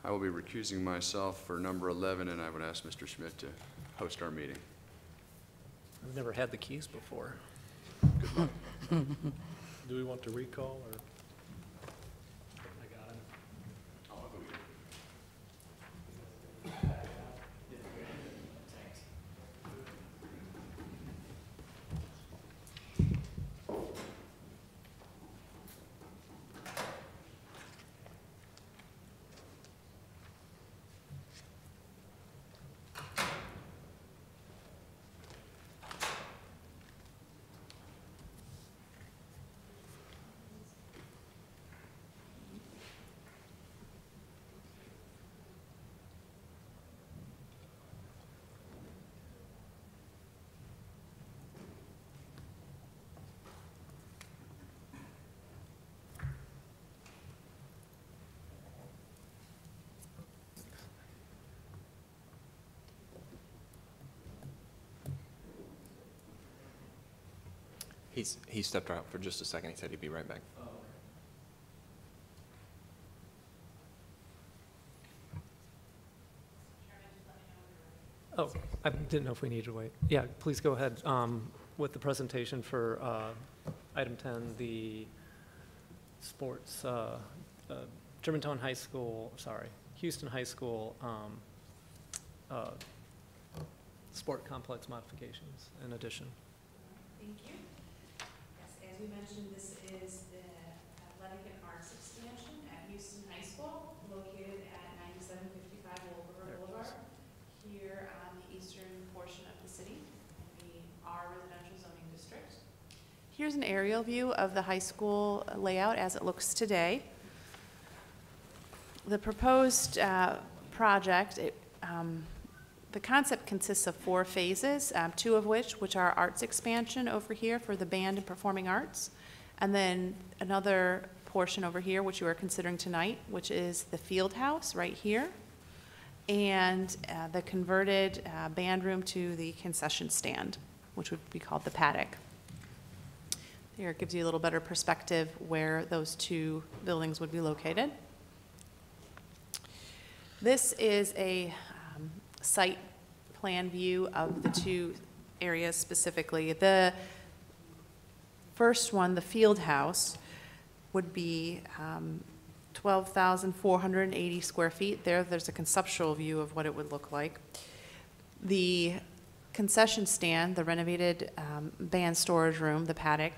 I will be recusing myself for number 11, and I would ask Mr. Schmidt to host our meeting. I've never had the keys before. Do we want to recall, or? I got him. He stepped out for just a second. He said he'd be right back. Oh, I didn't know if we needed to wait. Yeah, please go ahead with the presentation for item 10, the sports, Germantown High School, sorry, Houston High School sport complex modifications in addition. Thank you. Yes, as we mentioned, this is the athletic and arts expansion at Houston High School, located at 9755 Wilbur Boulevard, here on the eastern portion of the city, in the R residential zoning district. Here's an aerial view of the high school layout as it looks today. The proposed project, the concept consists of 4 phases, 2 of which are arts expansion over here for the band and performing arts, and then another portion over here, which you are considering tonight, which is the field house right here, and the converted band room to the concession stand, which would be called the paddock. Here it gives you a little better perspective where those 2 buildings would be located. This is a site plan view of the 2 areas specifically. The first one, the field house, would be 12,480 square feet. There's a conceptual view of what it would look like. The concession stand, the renovated band storage room, the paddock,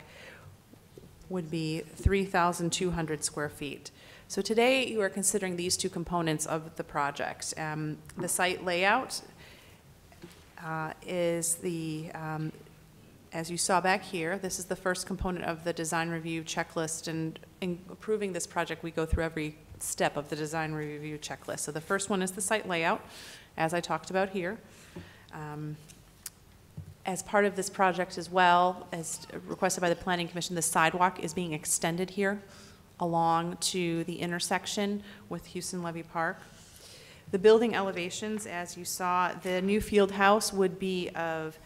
would be 3,200 square feet. So today, you are considering these two components of the project. The site layout is the, as you saw back here, this is the first component of the design review checklist, and in approving this project, we go through every step of the design review checklist. So the first one is the site layout, as I talked about here. As part of this project as well, as requested by the Planning Commission, the sidewalk is being extended here along to the intersection with Houston Levy Park. The building elevations, as you saw, the new field house would be of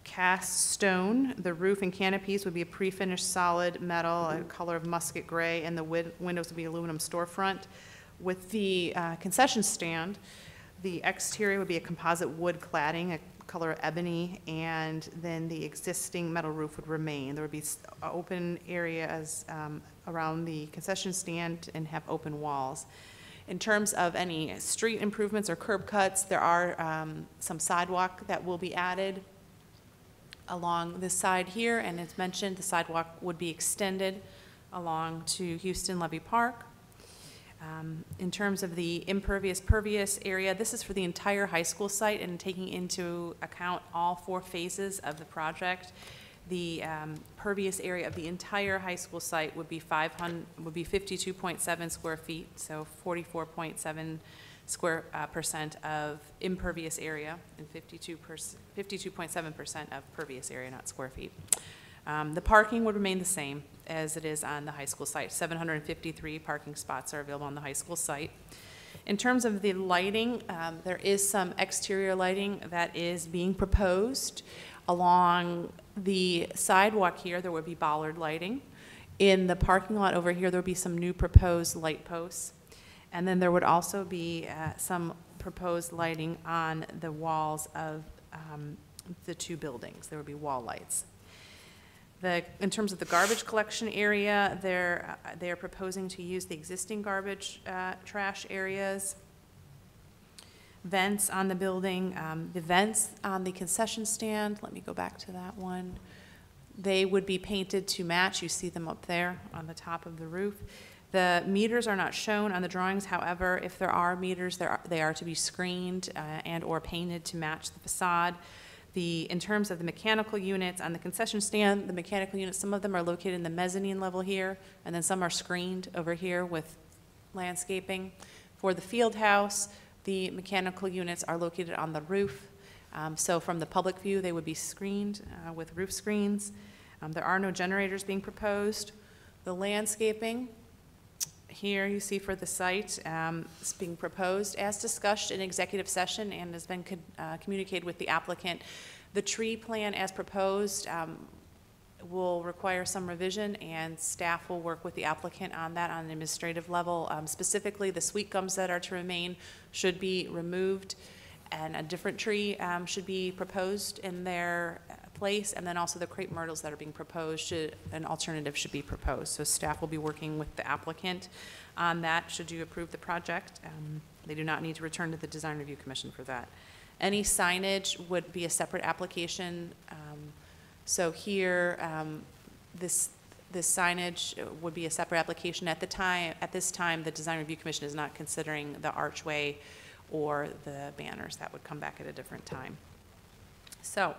cast stone. The roof and canopies would be a pre-finished solid metal, a color of musket gray, and the windows would be aluminum storefront. With the concession stand, the exterior would be a composite wood cladding, a color of ebony, and then the existing metal roof would remain. There would be open areas around the concession stand and have open walls. In terms of any street improvements or curb cuts, there are some sidewalk that will be added along this side here, and as mentioned, the sidewalk would be extended along to Houston Levy Park. In terms of the impervious pervious area, this is for the entire high school site and taking into account all 4 phases of the project. The pervious area of the entire high school site would be 52.7 square feet, so 44.7% of impervious area and 52.7% of pervious area, not square feet. The parking would remain the same as it is on the high school site. 753 parking spots are available on the high school site. In terms of the lighting, there is some exterior lighting that is being proposed. Along the sidewalk here, there would be bollard lighting. In the parking lot over here, there would be some new proposed light posts. And then there would also be some proposed lighting on the walls of the 2 buildings. There would be wall lights. In terms of the garbage collection area, they're proposing to use the existing garbage trash areas. Vents on the building, the vents on the concession stand, let me go back to that one. They would be painted to match. You see them up there on the top of the roof. The meters are not shown on the drawings. However, if there are meters, they are to be screened and or painted to match the facade. In terms of the mechanical units on the concession stand, the mechanical units, some of them are located in the mezzanine level here, and then some are screened over here with landscaping. For the field house, the mechanical units are located on the roof. So from the public view, they would be screened with roof screens. There are no generators being proposed. The landscaping, here you see for the site, is being proposed as discussed in executive session and has been communicated with the applicant. The tree plan as proposed will require some revision, and staff will work with the applicant on that on an administrative level. Specifically, the sweet gums that are to remain should be removed, and a different tree should be proposed in their place, and then also the crepe myrtles that are being proposed, an alternative should be proposed. So staff will be working with the applicant on that should you approve the project. They do not need to return to the Design Review Commission for that. Any signage would be a separate application. So here, this signage would be a separate application. At this time, the Design Review Commission is not considering the archway or the banners. That would come back at a different time. So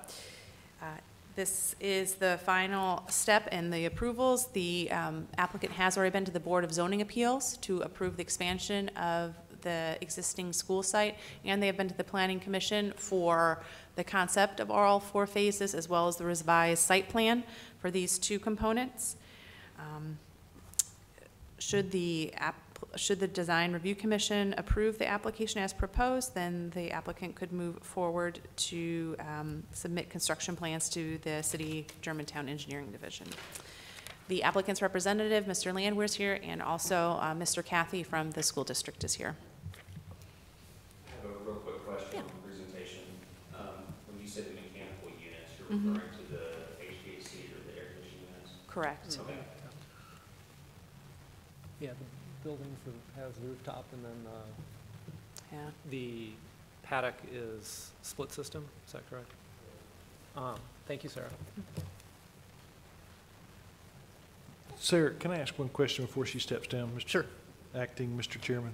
this is the final step in the approvals. The applicant has already been to the Board of Zoning Appeals to approve the expansion of the existing school site, and they have been to the Planning Commission for the concept of all 4 phases as well as the revised site plan for these 2 components. Should the Design Review Commission approve the application as proposed, then the applicant could move forward to submit construction plans to the City Germantown Engineering Division. The applicant's representative, Mr. Landwehr, is here, and also Mr. Cathy from the school district is here. I have a real quick question on the presentation. When you said the mechanical units, you're Mm-hmm. referring to the HVAC or the air conditioning units? Correct. Okay. Yeah, the building has rooftop, and then Yeah. the paddock is split system, is that correct? Thank you, Sarah. Sarah, can I ask one question before she steps down, Mr. Sure. Acting Mr. Chairman?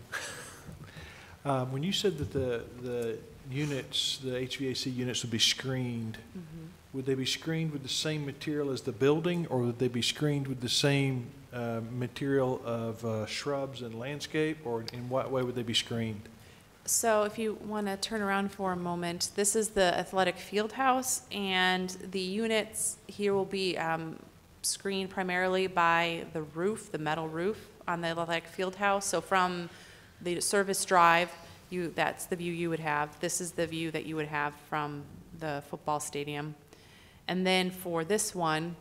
When you said that the units, the HVAC units would be screened, would they be screened with the same material as the building, or would they be screened with the same material of shrubs and landscape, or in what way would they be screened? So if you want to turn around for a moment, this is the athletic field house, and the units here will be screened primarily by the roof, the metal roof on the athletic field house. So from the service drive, that's the view you would have. This is the view that you would have from the football stadium. And then for this one,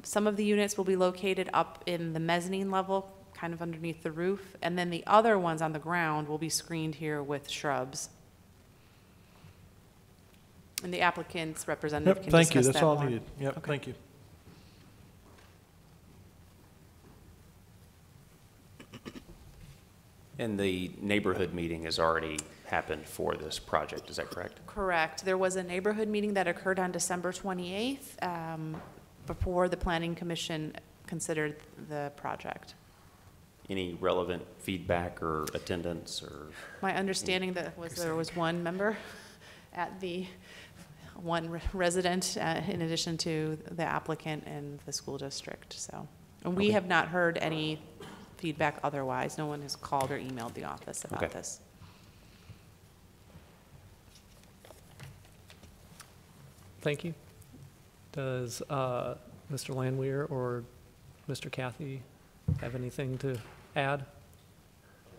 some of the units will be located up in the mezzanine level, kind of underneath the roof, and then the other ones on the ground will be screened here with shrubs. And the applicant's representative Yep, can thank you, discuss that's that all more. needed. Yep, Okay. thank you. And the neighborhood meeting has already happened for this project, is that correct? Correct. There was a neighborhood meeting that occurred on December 28th before the Planning Commission considered the project. Any relevant feedback or attendance or? My understanding that was there was one member at the, one resident in addition to the applicant and the school district, so. And we have not heard any feedback otherwise. No one has called or emailed the office about this. Thank you. Does Mr. Landwehr or Mr. Cathy have anything to add?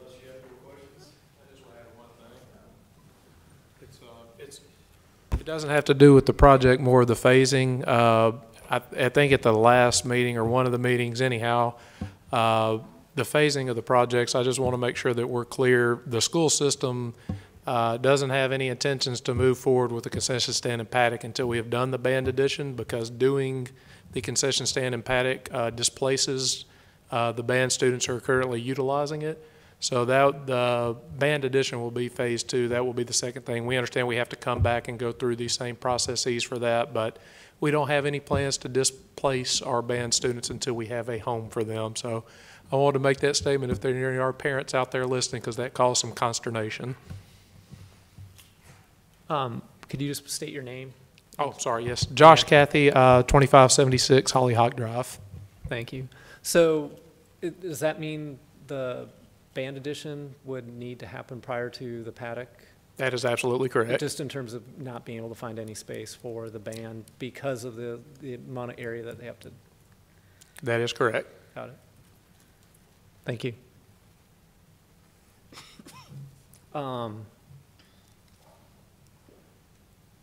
Unless you have any questions, I just want to add one thing. It doesn't have to do with the project, more of the phasing. I think at the last meeting or one of the meetings anyhow, the phasing of the projects, I just want to make sure that we're clear. The school system doesn't have any intentions to move forward with the concession stand and paddock until we have done the band addition, because doing the concession stand and paddock displaces the band students who are currently utilizing it. So that the band addition will be phase 2. That will be the second thing. We understand we have to come back and go through these same processes for that, but we don't have any plans to displace our band students until we have a home for them. So I wanted to make that statement if there are parents out there listening, because that caused some consternation. Could you just state your name? Oh, sorry, yes. Josh Cathy, 2576 Hollyhock Drive. Thank you. So does that mean the band addition would need to happen prior to the paddock? That is absolutely correct. Just in terms of not being able to find any space for the band because of the amount of area that they have to. That is correct. Got it. Thank you. I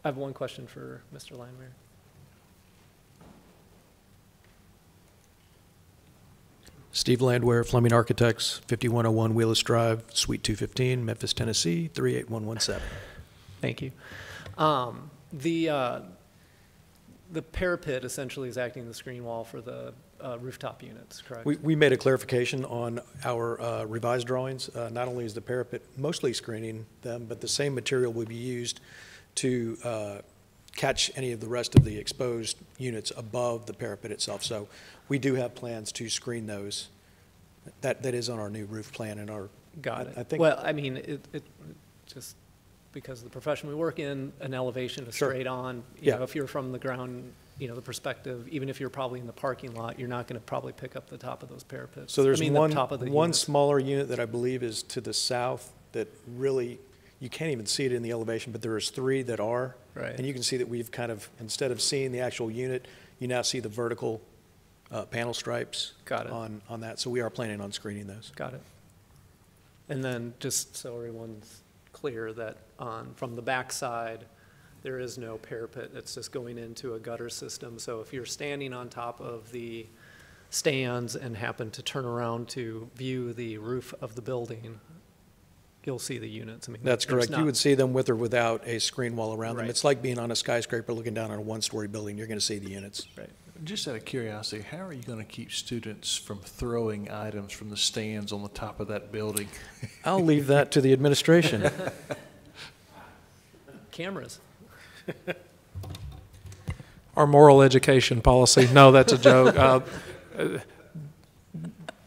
have one question for Mr. Landwehr. Steve Landwehr, Fleming Architects, 5101 Wheelis Drive, Suite 215, Memphis, Tennessee, 38117. Thank you. The parapet essentially is acting as the screen wall for the rooftop units, correct? We made a clarification on our revised drawings. Not only is the parapet mostly screening them, but the same material will be used to catch any of the rest of the exposed units above the parapet itself. So we do have plans to screen those. That is on our new roof plan and our. Got it. I think. Well, I mean, it just because of the profession we work in, an elevation is Sure. straight on. You Yeah. know, if you're from the ground, you know, the perspective, even if you're probably in the parking lot, you're not going to probably pick up the top of those parapets. So there's I mean, one, the top of the one units. smaller unit that I believe is to the south that really, you can't even see it in the elevation, but there is 3 that are. Right. And you can see that we've kind of, instead of seeing the actual unit, you now see the vertical panel stripes. Got it. On that. So we are planning on screening those. Got it. And then just so everyone's clear that from the back side, there is no parapet. It's just going into a gutter system. So if you're standing on top of the stands and happen to turn around to view the roof of the building, you'll see the units. I mean, That's there's correct. You not- would see them with or without a screen wall around them. Right. It's like being on a skyscraper looking down on a one-story building. You're going to see the units. Right. Just out of curiosity, how are you going to keep students from throwing items from the stands on the top of that building? I'll leave that to the administration. Cameras. our moral education policy. No, that's a joke.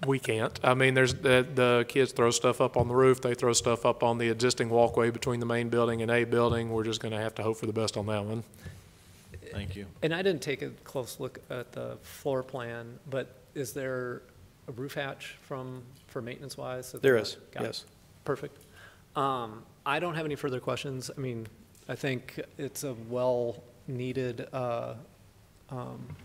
We can't. I mean, there's the kids throw stuff up on the roof. They throw stuff up on the existing walkway between the main building and A building. We're just going to have to hope for the best on that one. Thank you. And I didn't take a close look at the floor plan, but is there a roof hatch for maintenance-wise? So There is, Got it. yes. Perfect. I don't have any further questions. I mean, I think it's a well-needed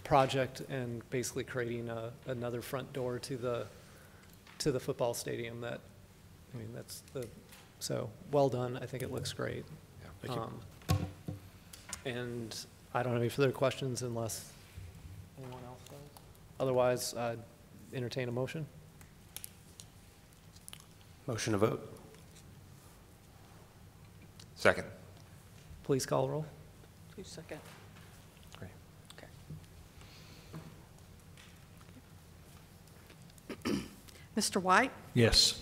project and basically creating another front door to the football stadium that, I mean, so well done. I think it looks great. Thank you. And I don't have any further questions unless anyone else does. Otherwise, I'd entertain a motion. Motion to vote. Second. Please call roll. Who's second? Great. Okay. Mr. White? Yes.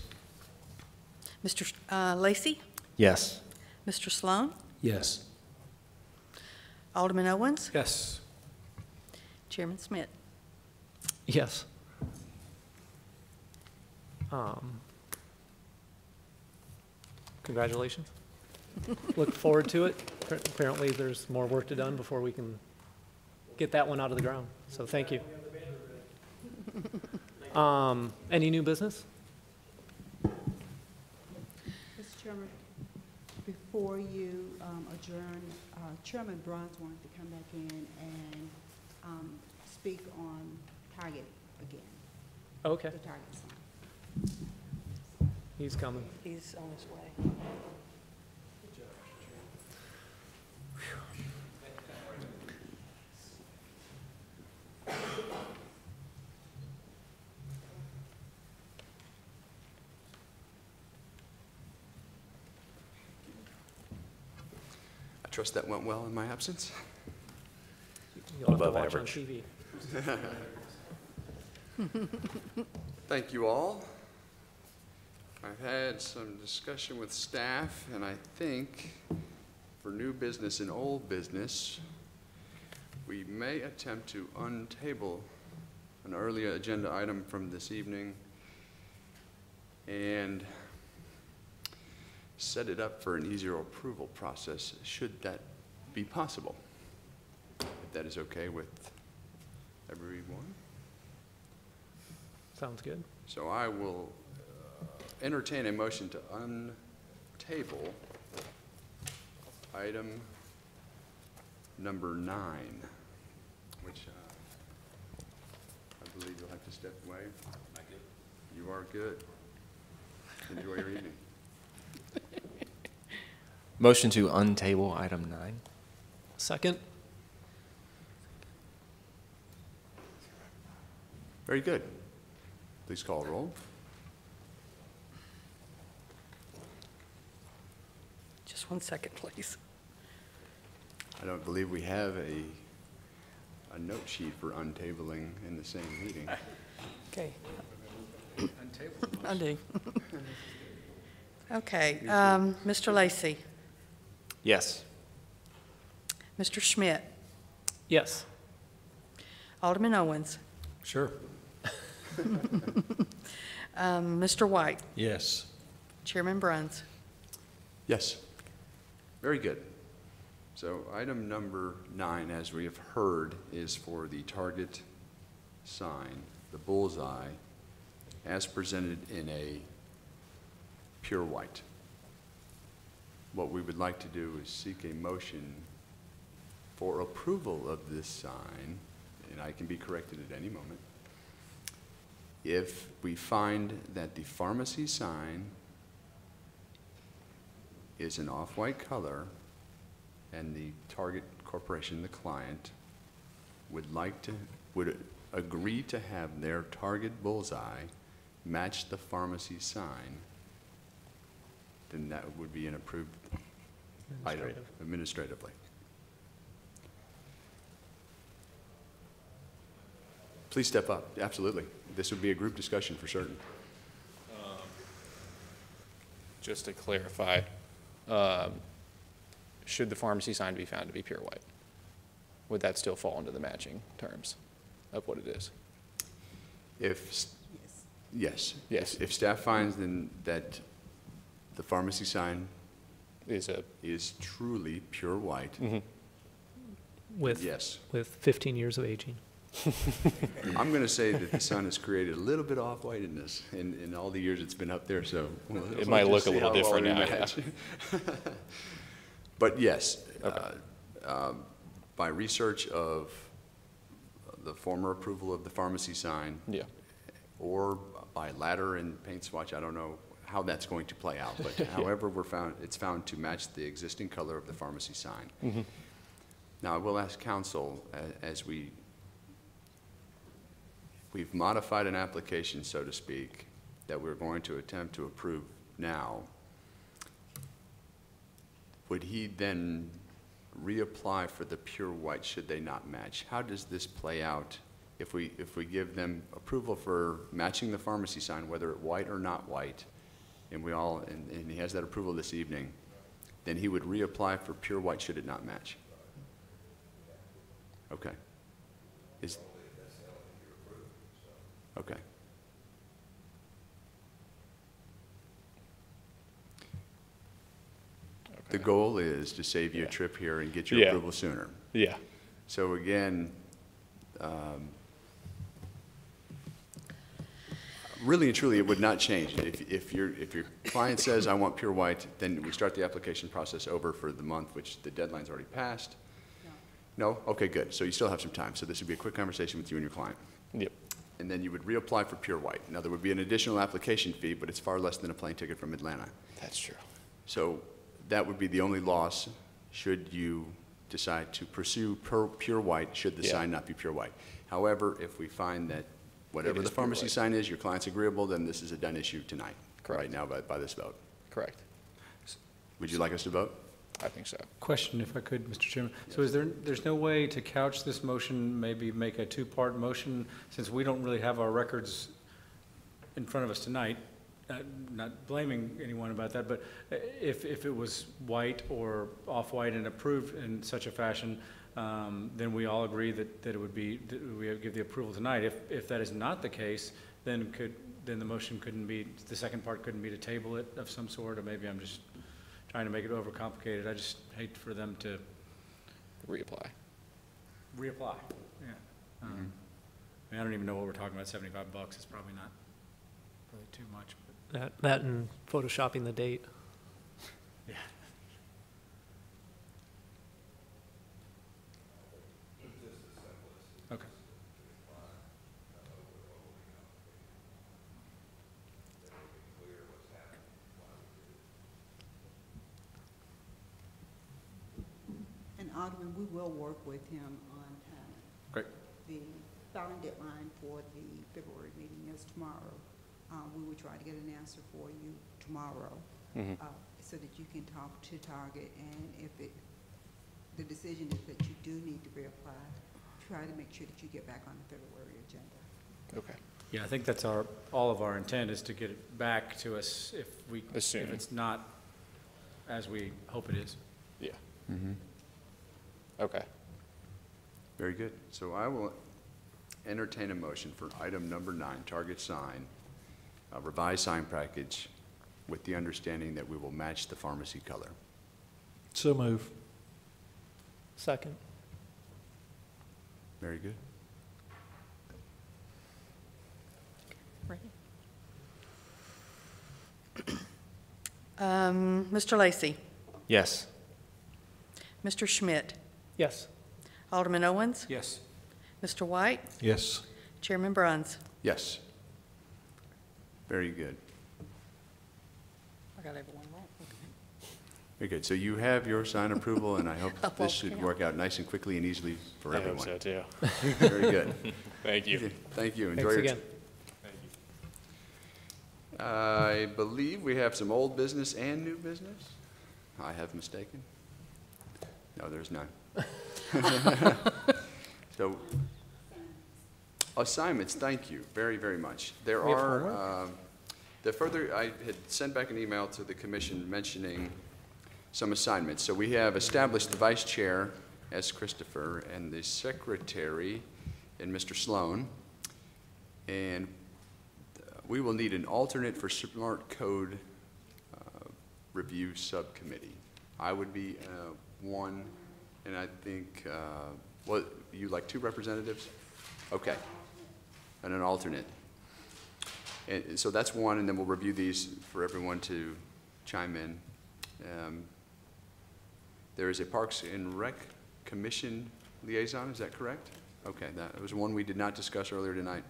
Mr. Lacy? Yes. Mr. Sloan? Yes. Alderman Owens? Yes. Chairman Smith? Yes. Congratulations. Look forward to it. Apparently, there's more work to done before we can get that one out of the ground. So thank you. Any new business? Mr. Chairman, before you adjourn, Chairman Bruns wanted to come back in and speak on Target again, Okay, the Target sign. he's coming. He's on his way. I trust that went well in my absence. You'll have to Above watch on average. TV. Thank you all. I've had some discussion with staff, and I think for new business and old business, we may attempt to untable an earlier agenda item from this evening and set it up for an easier approval process, should that be possible. If that is okay with everyone. Sounds good. So I will entertain a motion to untable item number 9, which I believe you'll have to step away. You are good. Enjoy your evening. Motion to untable item 9. Second? Very good. Please call roll. Just 1 second, please. I don't believe we have a note sheet for untabling in the same meeting. Okay. I do. Okay, Mr. Lacy, Yes. Mr. Schmidt, Yes. Alderman Owens, Sure. Mr. White, Yes. Chairman Bruns. Yes. Very good. So item number 9, as we have heard, is for the target sign, the bullseye, as presented in a pure white. What we would like to do is seek a motion for approval of this sign, and I can be corrected at any moment, if we find that the pharmacy sign is an off-white color and the target corporation, the client, would agree to have their target bullseye match the pharmacy sign, then that would be an approved item administratively. Please step up. Absolutely. This would be a group discussion for certain. Just to clarify, should the pharmacy sign be found to be pure white? would that still fall into the matching terms of what it is? If, yes. Yes. If staff finds then that the pharmacy sign Is truly pure white, With, yes. with 15 years of aging. I'm going to say that the sun has created a little bit of off-white in this, in all the years it's been up there, so. It might look a little different now, yeah. But yes, Okay. by research of the former approval of the pharmacy sign, Yeah. or by ladder and paint swatch, I don't know how that's going to play out, but however it's found to match the existing color of the pharmacy sign. Now, I will ask council, as we've modified an application, so to speak, that we're going to attempt to approve now, would he then reapply for the pure white should they not match? How does this play out if we give them approval for matching the pharmacy sign, whether it white or not white, and and he has that approval this evening, then he would reapply for pure white should it not match? Okay. Okay. The goal is to save you a trip here and get your Yeah. approval sooner. Yeah. So again, really and truly, it would not change. If your client says, I want pure white, then we start the application process over for the month, which the deadline's already passed. No? Okay, good. So you still have some time. So this would be a quick conversation with you and your client. Yep. And then you would reapply for pure white. Now, there would be an additional application fee, but it's far less than a plane ticket from Atlanta. That's true. So that would be the only loss should you decide to pursue pure white, should the Yeah. sign not be pure white. However, if we find that whatever It is the pure pharmacy white. sign is, your client's agreeable, then this is a done issue tonight. Correct. Right now by this vote. Correct. Would you like us to vote? I think so. Question, if I could, Mr. Chairman. So there's no way to couch this motion, maybe make a two-part motion, since we don't really have our records in front of us tonight? Not blaming anyone about that, but if it was white or off-white and approved in such a fashion, then we all agree that it would be, that we give the approval tonight. If that is not the case, then the motion couldn't be, the second part couldn't be to table it of some sort, or maybe I'm just trying to make it overcomplicated. I just hate for them to Reapply. reapply. Yeah. I mean, I don't even know what we're talking about. $75. It's probably not really too much. That and photoshopping the date. Yeah. Okay. And Alderman, we will work with him on time. Great. The filing deadline for the February meeting is tomorrow. We will try to get an answer for you tomorrow, so that you can talk to Target, and if the decision is that you do need to reapply, try to make sure that you get back on the February agenda. Okay. Yeah, I think that's all of our intent is to get it back to us if Soon. it's not as we hope it is. Yeah. Okay. Very good. So I will entertain a motion for item number 9, Target sign, a revised sign package with the understanding that we will match the pharmacy color. So move. Second. Very good. Mr. Lacy, Yes. Mr. Schmidt, Yes. Alderman Owens, Yes. Mr. White, Yes. Chairman Bruns. Yes. Very good. I got everyone right. Very good. So you have your sign approval, and I hope Up this all should count. work out nice and quickly and easily for I hope everyone. so too. Very good. Thank you. Thank you. Enjoy Thanks your again. I believe we have some old business and new business. I have mistaken. No, there's none. So, assignments, thank you very, very much. There We have are, I had sent back an email to the commission mentioning some assignments. So we have established the vice chair S. Christopher, and the secretary in Mr. Sloan. And we will need an alternate for Smart Code Review Subcommittee. I would be one, and I think, what, you like 2 representatives? Okay, and an alternate. And so that's one, and then we'll review these for everyone to chime in. There is a Parks and Rec Commission liaison, is that correct? Okay, that was one we did not discuss earlier tonight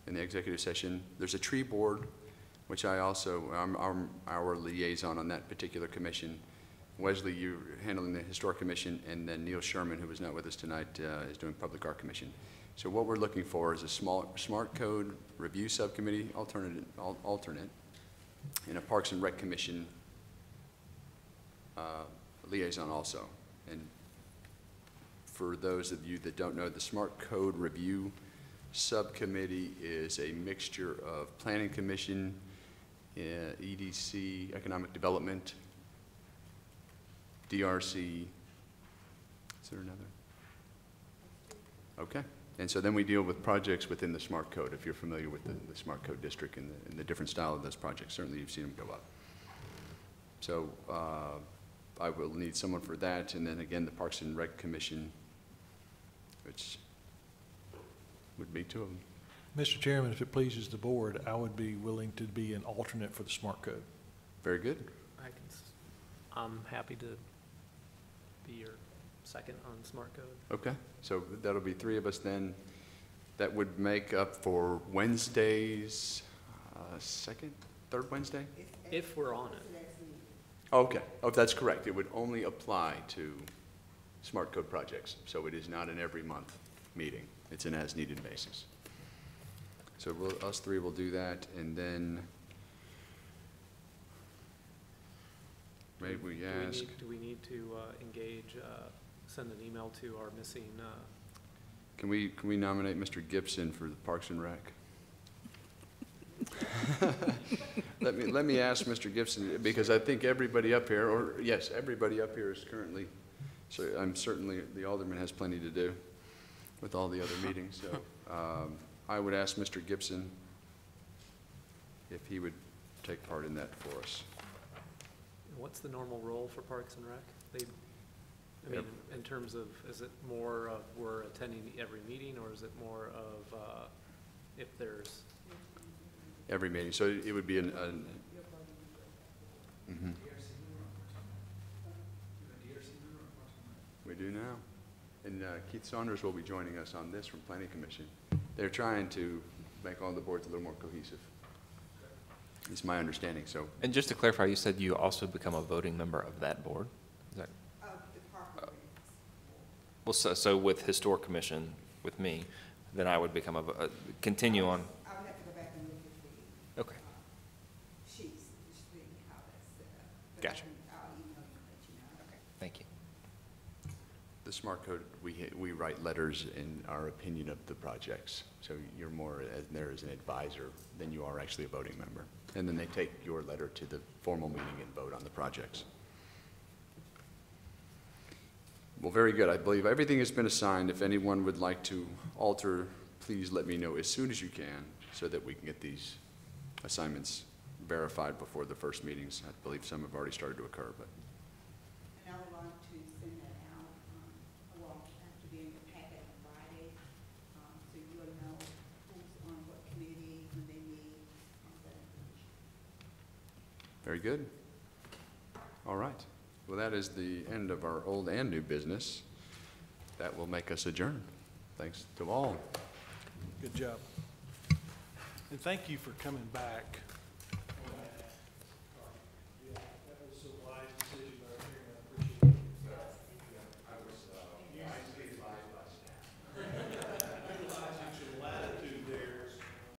in the executive session. There's a tree board, which I also, I'm our liaison on that particular commission. Wesley, you're handling the Historic Commission, and then Neil Sherman, who was not with us tonight, is doing Public Art Commission. So what we're looking for is a Smart Code Review Subcommittee alternate, and a Parks and Rec Commission liaison also. And for those of you that don't know, the Smart Code Review Subcommittee is a mixture of Planning Commission, EDC, Economic Development, DRC. Is there another? Okay. And so then we deal with projects within the Smart Code, if you're familiar with the Smart Code District and the different style of those projects. Certainly you've seen them go up. So I will need someone for that, and then again, the Parks and Rec Commission, which would be 2 of them. Mr. Chairman, if it pleases the board, I would be willing to be an alternate for the Smart Code. Very good. I'm happy to be your second on Smart Code. Okay, so that'll be 3 of us then. That would make up for Wednesdays, third Wednesday? If we're on it. Okay, oh, that's correct. It would only apply to Smart Code projects, so it is not an every month meeting. It's an as-needed basis. So us 3 will do that, and then maybe we ask. Do we need to engage, send an email to our missing? Can we nominate Mr. Gibson for the Parks and Rec? Let me ask Mr. Gibson, because I think everybody up here, or yes, everybody up here is currently, so I'm certainly, the alderman has plenty to do with all the other meetings, so I would ask Mr. Gibson if he would take part in that for us. What's the normal role for Parks and Rec? I mean, in terms of, is it more of we're attending every meeting, or is it more of if there's? Every meeting, so it would be We do now. And Keith Saunders will be joining us on this from Planning Commission. They're trying to make all the boards a little more cohesive. It's my understanding, so. And just to clarify, you said you also become a voting member of that board? Is that? Well, so with Historic Commission, with me, then I would become continue on. I would have to go back and look at the Okay. sheets, how that's set up. But Gotcha. I'll email you and let you know. Okay. Thank you. The Smart Code, we write letters in our opinion of the projects. So you're more there as an advisor than you are actually a voting member. And then they take your letter to the formal meeting and vote on the projects. Well, very good. I believe everything has been assigned. If anyone would like to alter, please let me know as soon as you can so that we can get these assignments verified before the first meetings. I believe some have already started to occur, but. And I would like to send that out, well, have to be in your packet on Friday, so you'll know who's on what committee, when they meet, that information. Very good. All right. Well, that is the end of our old and new business. That will make us adjourn. Thanks to all. Good job. And thank you for coming back